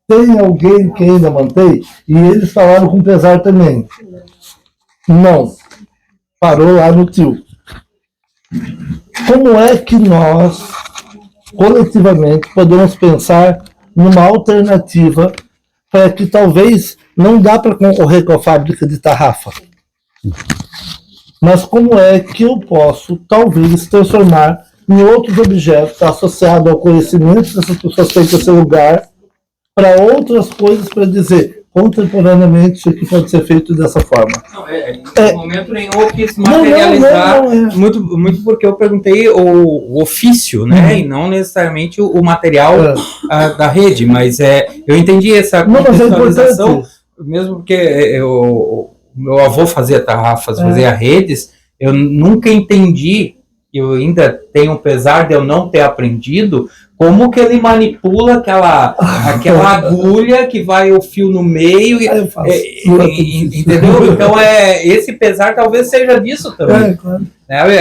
tem alguém que ainda mantém? E eles falaram com pesar também. Não. Parou lá no tio. Como é que nós, coletivamente, podemos pensar numa alternativa para que talvez não dá para concorrer com a fábrica de tarrafa? Mas como é que eu posso, talvez, transformar em outros objetos associados ao conhecimento que essas pessoas têm com esse lugar para outras coisas, para dizer, contemporaneamente, isso aqui pode ser feito dessa forma. No momento nenhum eu quis materializar, muito porque eu perguntei o ofício, né, e não necessariamente o material da rede, mas eu entendi essa contextualização, mesmo porque meu avô fazia tarrafas, fazia redes, eu nunca entendi, eu ainda tenho, apesar de eu não ter aprendido, como que ele manipula aquela agulha que vai o fio no meio, entendeu? Então, esse pesar talvez seja disso também. Claro.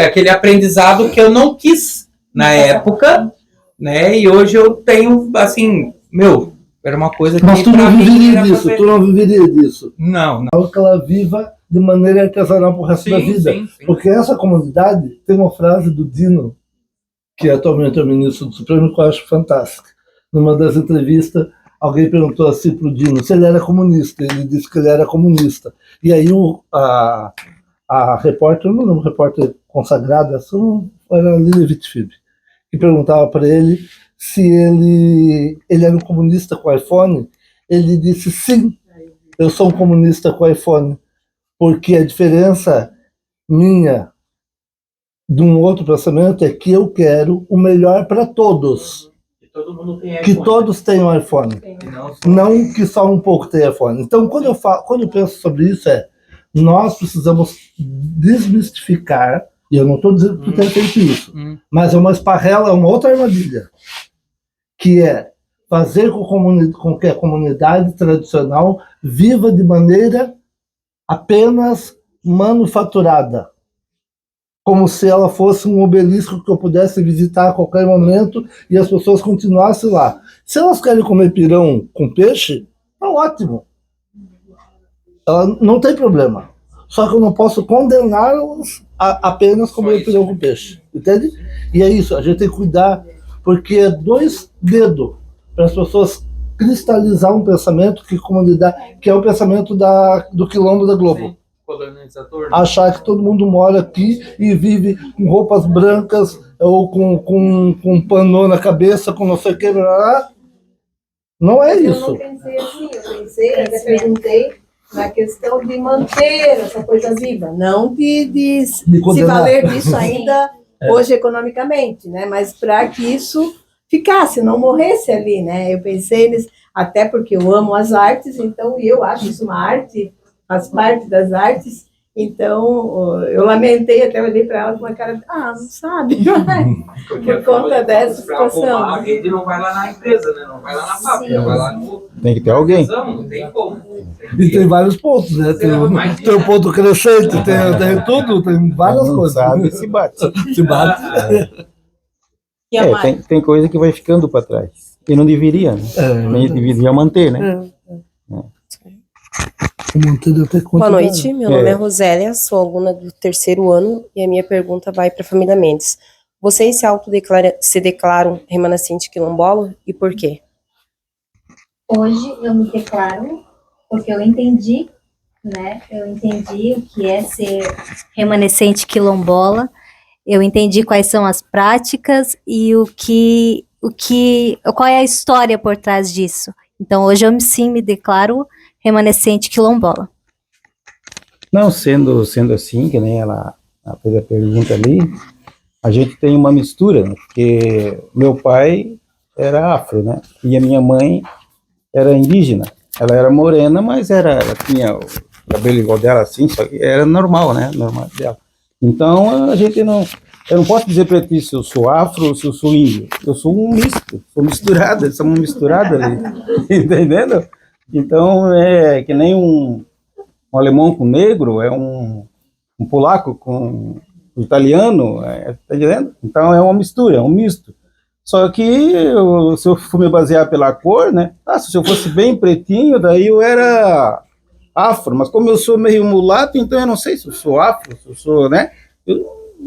Aquele aprendizado que eu não quis na época, né? E hoje eu tenho, assim, era uma coisa que... Mas tu não viveria disso, tu não viveria disso. Não. Que ela viva de maneira artesanal pro resto da vida. Sim. Porque essa comunidade tem uma frase do Dino, que atualmente é o ministro do Supremo, que eu acho fantástica. Numa das entrevistas, alguém perguntou assim para o Dino se ele era comunista. Ele disse que ele era comunista. E aí a repórter, não lembro, repórter consagrada, era a Lili Vitfib, que perguntava para ele se ele era um comunista com iPhone. Ele disse, sim, eu sou um comunista com iPhone, porque a diferença minha de um outro pensamento é que eu quero o melhor para todos. Que todos tenham iPhone. Não que só um pouco tenha iPhone. Então, quando eu penso sobre isso, nós precisamos desmistificar, e eu não estou dizendo que tu tem feito isso, mas é uma esparrela, é uma outra armadilha, que é fazer com que a comunidade tradicional viva de maneira apenas manufaturada, como se ela fosse um obelisco que eu pudesse visitar a qualquer momento e as pessoas continuassem lá. Se elas querem comer pirão com peixe, tá ótimo. Ela não tem problema. Só que eu não posso condená-las a apenas comer pirão com peixe. Entende? E é isso, a gente tem que cuidar, porque é 2 dedos para as pessoas cristalizar um pensamento que é o pensamento do Quilombo da Globo. Achar que todo mundo mora aqui e vive com roupas brancas ou com um pano na cabeça, com não sei o que. Não é isso. Eu não pensei assim, até perguntei na questão de manter essa coisa viva, não de se valer disso ainda hoje economicamente, né? Mas para que isso ficasse, não morresse ali, né? Eu pensei nisso, até porque eu amo as artes, então eu acho isso uma arte, faz parte das artes, então eu lamentei, até olhei para ela com uma cara de, não sabe, por conta dessa situação. A rede não vai lá na empresa, né? Não vai lá na fábrica, vai lá no... Tem que ter alguém. Não tem como. E tem vários pontos, né? Tem um ponto crescente, tem tudo, tem várias coisas. Sabe, se bate. Se bate. Tem coisa que vai ficando para trás. E não deveria, né? A gente deveria manter, né? Boa noite, meu nome é Rosélia, sou aluna do 3º ano e a minha pergunta vai para a família Mendes. Vocês se declaram remanescente quilombola e por quê? Hoje eu me declaro porque eu entendi, né? Eu entendi o que é ser remanescente quilombola. Eu entendi quais são as práticas e qual é a história por trás disso. Então hoje eu sim me declaro remanescente quilombola. Não, sendo assim, que nem ela fez a pergunta ali, a gente tem uma mistura, né? Porque meu pai era afro, né? E a minha mãe era indígena. Ela era morena, mas ela tinha o cabelo igual dela, assim, só que era normal, né? Normal dela. Então, a gente não... Eu não posso dizer para ti se eu sou afro ou se eu sou índio. Eu sou um misto, sou misturada, somos misturados ali. Entendendo? Então, é que nem um alemão com negro, é um polaco com italiano, tá entendendo? Então, é uma mistura, é um misto. Só que, se eu for me basear pela cor, né? Se eu fosse bem pretinho, daí eu era afro. Mas como eu sou meio mulato, então eu não sei se eu sou afro, se eu sou, né?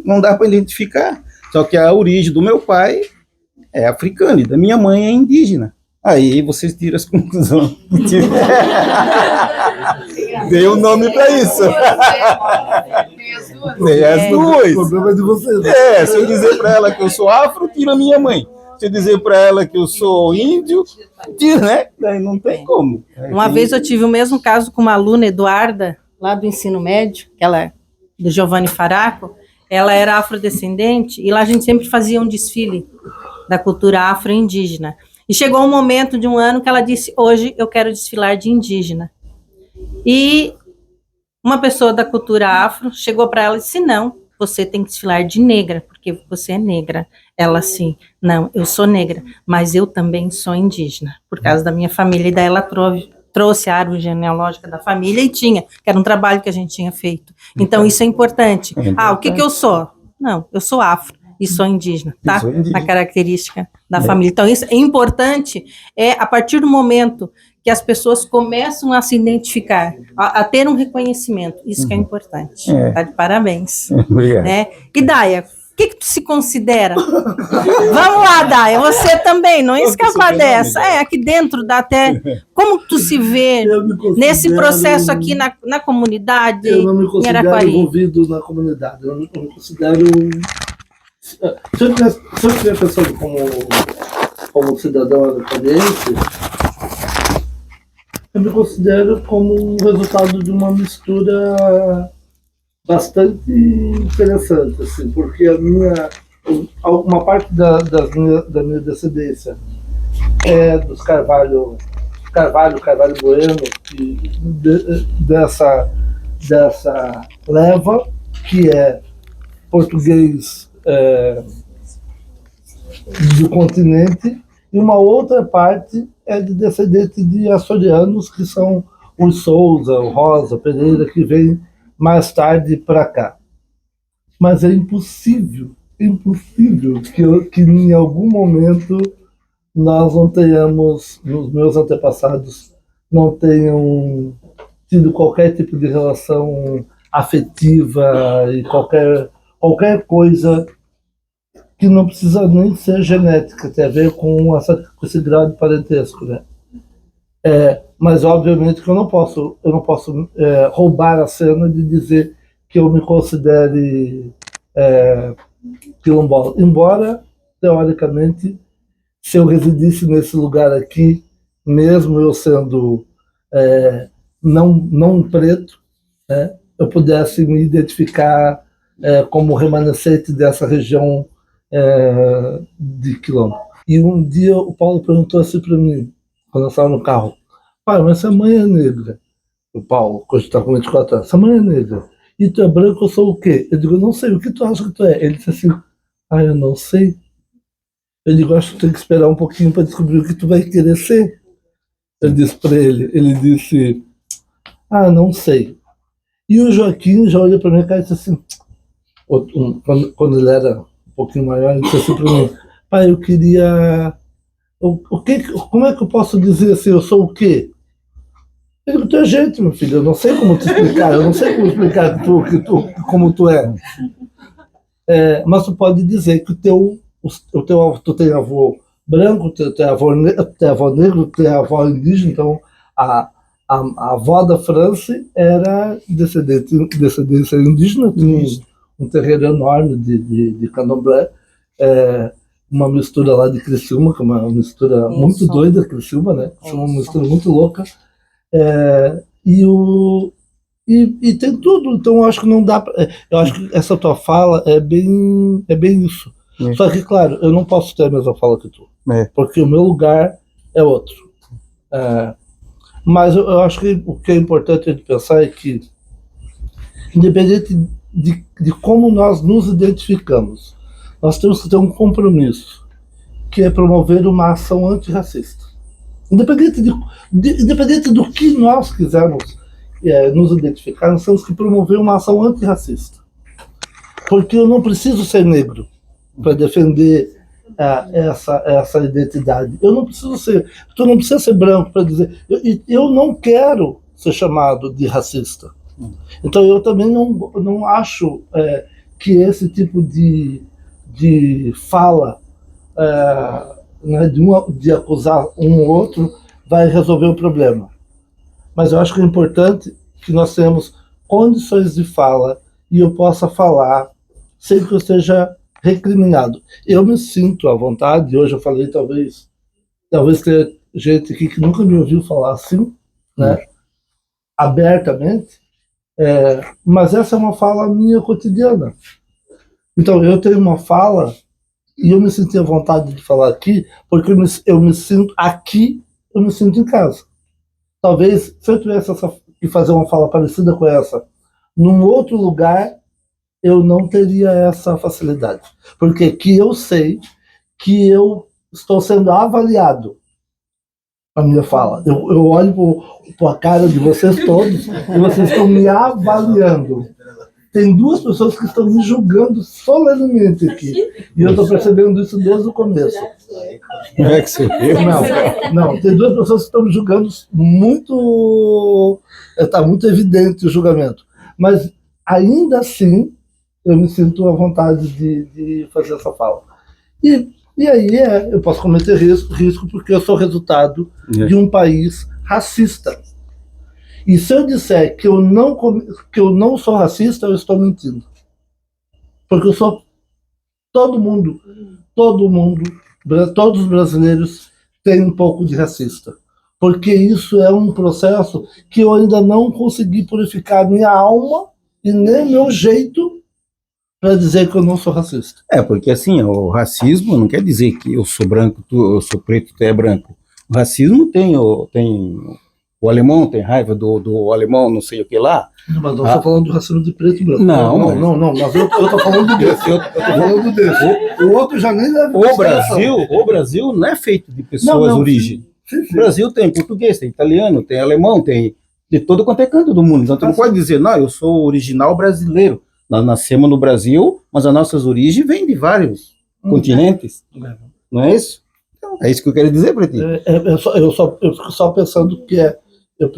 Não dá para identificar. Só que a origem do meu pai é africana e da minha mãe é indígena. Aí vocês tiram as conclusões. Dei um nome para isso. Tem as duas. O problema é de vocês. Se eu dizer para ela que eu sou afro, tira a minha mãe. Se eu dizer para ela que eu sou índio, tira, né? Daí não tem como. Uma vez eu tive o mesmo caso com uma aluna, Eduarda, lá do ensino médio, que ela é do Giovanni Faraco. Ela era afrodescendente e lá a gente sempre fazia um desfile da cultura afro-indígena. E chegou um momento de um ano que ela disse, hoje eu quero desfilar de indígena. E uma pessoa da cultura afro chegou para ela e disse, não, você tem que desfilar de negra, porque você é negra. Ela assim, não, eu sou negra, mas eu também sou indígena, por causa da minha família. E daí ela trouxe a árvore genealógica da família e tinha, que era um trabalho que a gente tinha feito. Então isso é importante. O que eu sou? Não, eu sou afro e sou indígena, tá? A característica da família. Então isso é importante, a partir do momento que as pessoas começam a se identificar, a ter um reconhecimento, isso que é importante. Tá de parabéns. Obrigado. Né? E Daia, o que tu se considera? Vamos lá, Daia, você também, não escapar dessa. Aqui dentro dá até... Como tu se vê nesse processo aqui na comunidade? Eu não me considero envolvido na comunidade. Eu não me considero... Se eu estiver pensando como cidadão aracariense, eu me considero como um resultado de uma mistura bastante interessante, assim, porque uma parte da minha descendência é dos Carvalho Bueno, dessa leva, que é português do continente, e uma outra parte é de descendentes de açorianos, que são o Souza, o Rosa, Pereira, que vem mais tarde para cá. Mas é impossível que em algum momento nós não tenhamos, os meus antepassados não tenham tido qualquer tipo de relação afetiva e qualquer coisa que não precisa nem ser genética, tem a ver com esse grau de parentesco, né? Mas obviamente que eu não posso roubar a cena de dizer que eu me considere quilombola. Embora, teoricamente, se eu residisse nesse lugar aqui, mesmo eu sendo não preto, né, eu pudesse me identificar como remanescente dessa região de Quilombo. E um dia o Paulo perguntou assim para mim, quando eu estava no carro, pai, mas essa mãe é negra. O Paulo, que está com 24 anos, essa mãe é negra. E tu é branco, eu sou o quê? Eu digo, não sei, o que tu acha que tu é? Ele disse assim, eu não sei. Eu digo, acho que tu tem que esperar um pouquinho para descobrir o que tu vai querer ser. Eu disse para ele disse, não sei. E o Joaquim já olhou para mim e disse assim, quando ele era um pouquinho maior, ele disse assim para mim, pai, eu queria Como é que eu posso dizer assim, eu sou o quê? Eu digo, tu é gente, meu filho, eu não sei como te explicar, eu não sei como explicar como tu é. Mas tu pode dizer que tu tem avô branco, tu tem avô negro, tu tem avó indígena, então a avó da França era descendência indígena, tinha um terreiro enorme de candomblé, uma mistura lá de Criciúma, que é uma mistura muito doida, Criciúma, né? Uma mistura muito louca. E tem tudo, então eu acho que não dá eu acho que essa tua fala é bem isso. Só que, claro, eu não posso ter a mesma fala que tu, porque o meu lugar é outro. Mas eu acho que o que é importante a gente pensar é que, independente de como nós nos identificamos, nós temos que ter um compromisso, que é promover uma ação antirracista. Independente do que nós quisermos nos identificar, nós temos que promover uma ação antirracista. Porque eu não preciso ser negro para defender essa identidade. Eu não preciso ser. Tu não precisa ser branco para dizer. Eu não quero ser chamado de racista. Então eu também não acho que esse tipo de fala, né, de acusar um ou outro, vai resolver o problema. Mas eu acho que é importante que nós tenhamos condições de fala e eu possa falar sem que eu seja recriminado. Eu me sinto à vontade, hoje eu falei, talvez tenha gente aqui que nunca me ouviu falar assim, né, abertamente, mas essa é uma fala minha cotidiana. Então eu tenho uma fala e eu me senti à vontade de falar aqui, porque eu me sinto aqui, eu me sinto em casa. Talvez, se eu tivesse que fazer uma fala parecida com essa, num outro lugar, eu não teria essa facilidade. Porque aqui eu sei que eu estou sendo avaliado a minha fala. Eu olho para a cara de vocês todos e vocês estão me avaliando. Tem duas pessoas que estão me julgando solenemente aqui. E eu estou percebendo isso desde o começo. Não é que você viu? Não, tem duas pessoas que estão me julgando muito. Está muito evidente o julgamento. Mas, ainda assim, eu me sinto à vontade de fazer essa fala. E aí eu posso cometer risco porque eu sou resultado de um país racista. E se eu disser que eu não sou racista, eu estou mentindo. Porque eu sou todo mundo, todos os brasileiros têm um pouco de racista. Porque isso é um processo que eu ainda não consegui purificar minha alma e nem meu jeito para dizer que eu não sou racista. Porque assim, o racismo não quer dizer que eu sou branco, eu sou preto, tu é branco. O racismo tem o alemão tem raiva do alemão, não sei o que lá. Não, mas não estou falando do racismo de preto e branco. Não, mas eu estou falando desse. Eu estou falando desse. O outro já nem deve o Brasil não é feito de pessoas origem. Sim. O Brasil tem português, tem italiano, tem alemão, tem de todo quanto é canto do mundo. Então tu não pode dizer, não, eu sou original brasileiro. Nós nascemos no Brasil, mas as nossas origens vêm de vários continentes. Não é isso? Então, é isso que eu quero dizer para ti. Eu fico só pensando que eu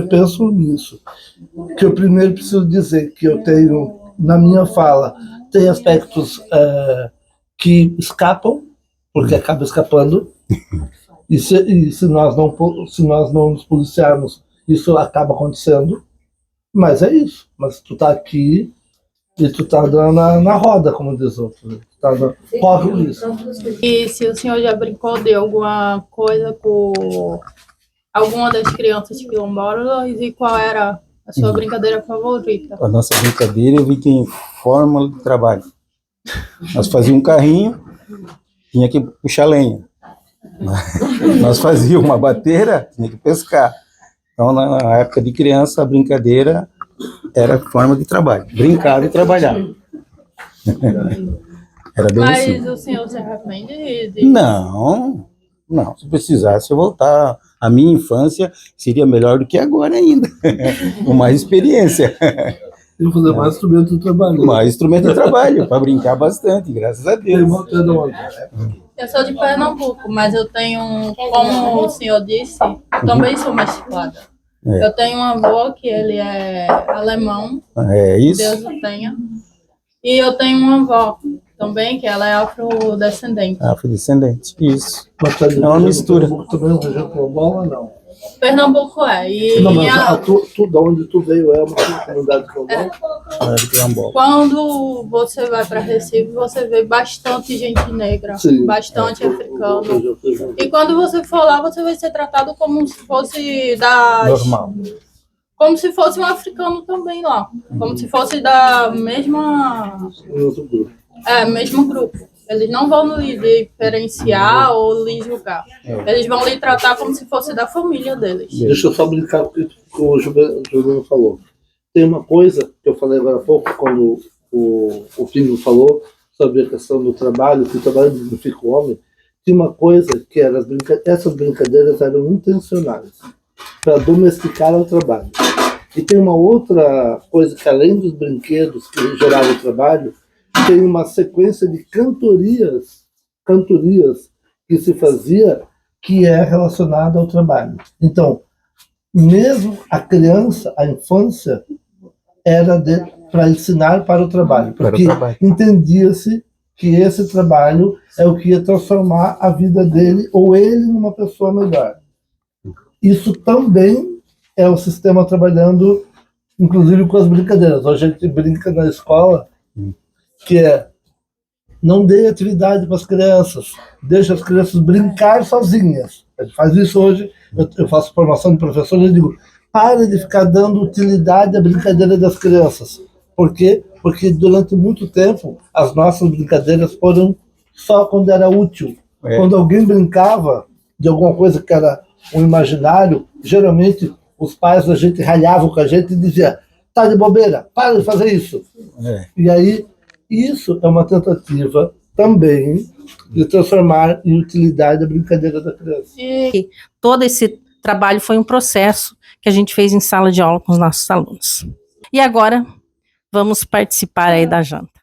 penso nisso, que eu primeiro preciso dizer que eu tenho, na minha fala, tem aspectos que escapam, porque acaba escapando, e se nós não nos policiarmos, isso acaba acontecendo, mas é isso. Mas tu tá aqui e tu tá na roda, como diz o outro. Corre o risco. E se o senhor já brincou de alguma coisa com alguma das crianças quilombolas e qual era a sua brincadeira favorita? A nossa brincadeira eu vi que em fórmula de trabalho. Nós fazíamos um carrinho, tinha que puxar lenha. Nós fazíamos uma bateira, tinha que pescar. Então, na época de criança, a brincadeira era forma de trabalho. Brincar e trabalhar. Era bem assim. Mas o senhor se arrepende de... Não. Se precisasse eu voltar. A minha infância seria melhor do que agora ainda. Com mais experiência. Eu fazer mais instrumento de trabalho. Mais instrumento de trabalho, para brincar bastante, graças a Deus. Eu sou de Pernambuco, mas eu tenho, como o senhor disse, eu também sou mesclada. Eu tenho um avô que ele é alemão, isso. Deus o tenha. E eu tenho uma avó também, que ela é afrodescendente. Afrodescendente, isso. Mas tá de É uma mistura. Também uma região quilombola, não? Pernambuco é. E Não, mas de onde tu veio é uma comunidade quilombola? Quando você vai para Recife, você vê bastante gente negra, Sim. bastante africano. E quando você for lá, você vai ser tratado como se fosse Normal. como se fosse um africano também lá. Como se fosse da mesma... mesmo grupo. Eles não vão lhe diferenciar ou lhe julgar. Eles vão lhe tratar como se fosse da família deles. Deixa eu só brincar com o que o Juliano falou. Tem uma coisa que eu falei agora há pouco, quando o Pingo falou sobre a questão do trabalho, que o trabalho dignifica o homem. Tinha uma coisa que era essas brincadeiras eram intencionais, para domesticar o trabalho. E tem uma outra coisa que, além dos brinquedos que geravam o trabalho, tem uma sequência de cantorias que se fazia que é relacionada ao trabalho. Então, mesmo a criança, a infância, era para ensinar para o trabalho, porque entendia-se que esse trabalho é o que ia transformar a vida dele ou ele numa pessoa melhor. Isso também é o sistema trabalhando, inclusive com as brincadeiras. Hoje a gente brinca na escola, que é, não dê atividade para as crianças, deixa as crianças brincar sozinhas. A gente faz isso hoje, eu faço formação de professor e eu digo, pare de ficar dando utilidade à brincadeira das crianças. Por quê? Porque durante muito tempo as nossas brincadeiras foram só quando era útil. Quando alguém brincava de alguma coisa que era um imaginário, geralmente os pais da gente ralhavam com a gente e diziam, tá de bobeira, para de fazer isso. E aí, isso é uma tentativa também de transformar em utilidade a brincadeira da criança. E todo esse trabalho foi um processo que a gente fez em sala de aula com os nossos alunos. E agora, vamos participar aí da janta.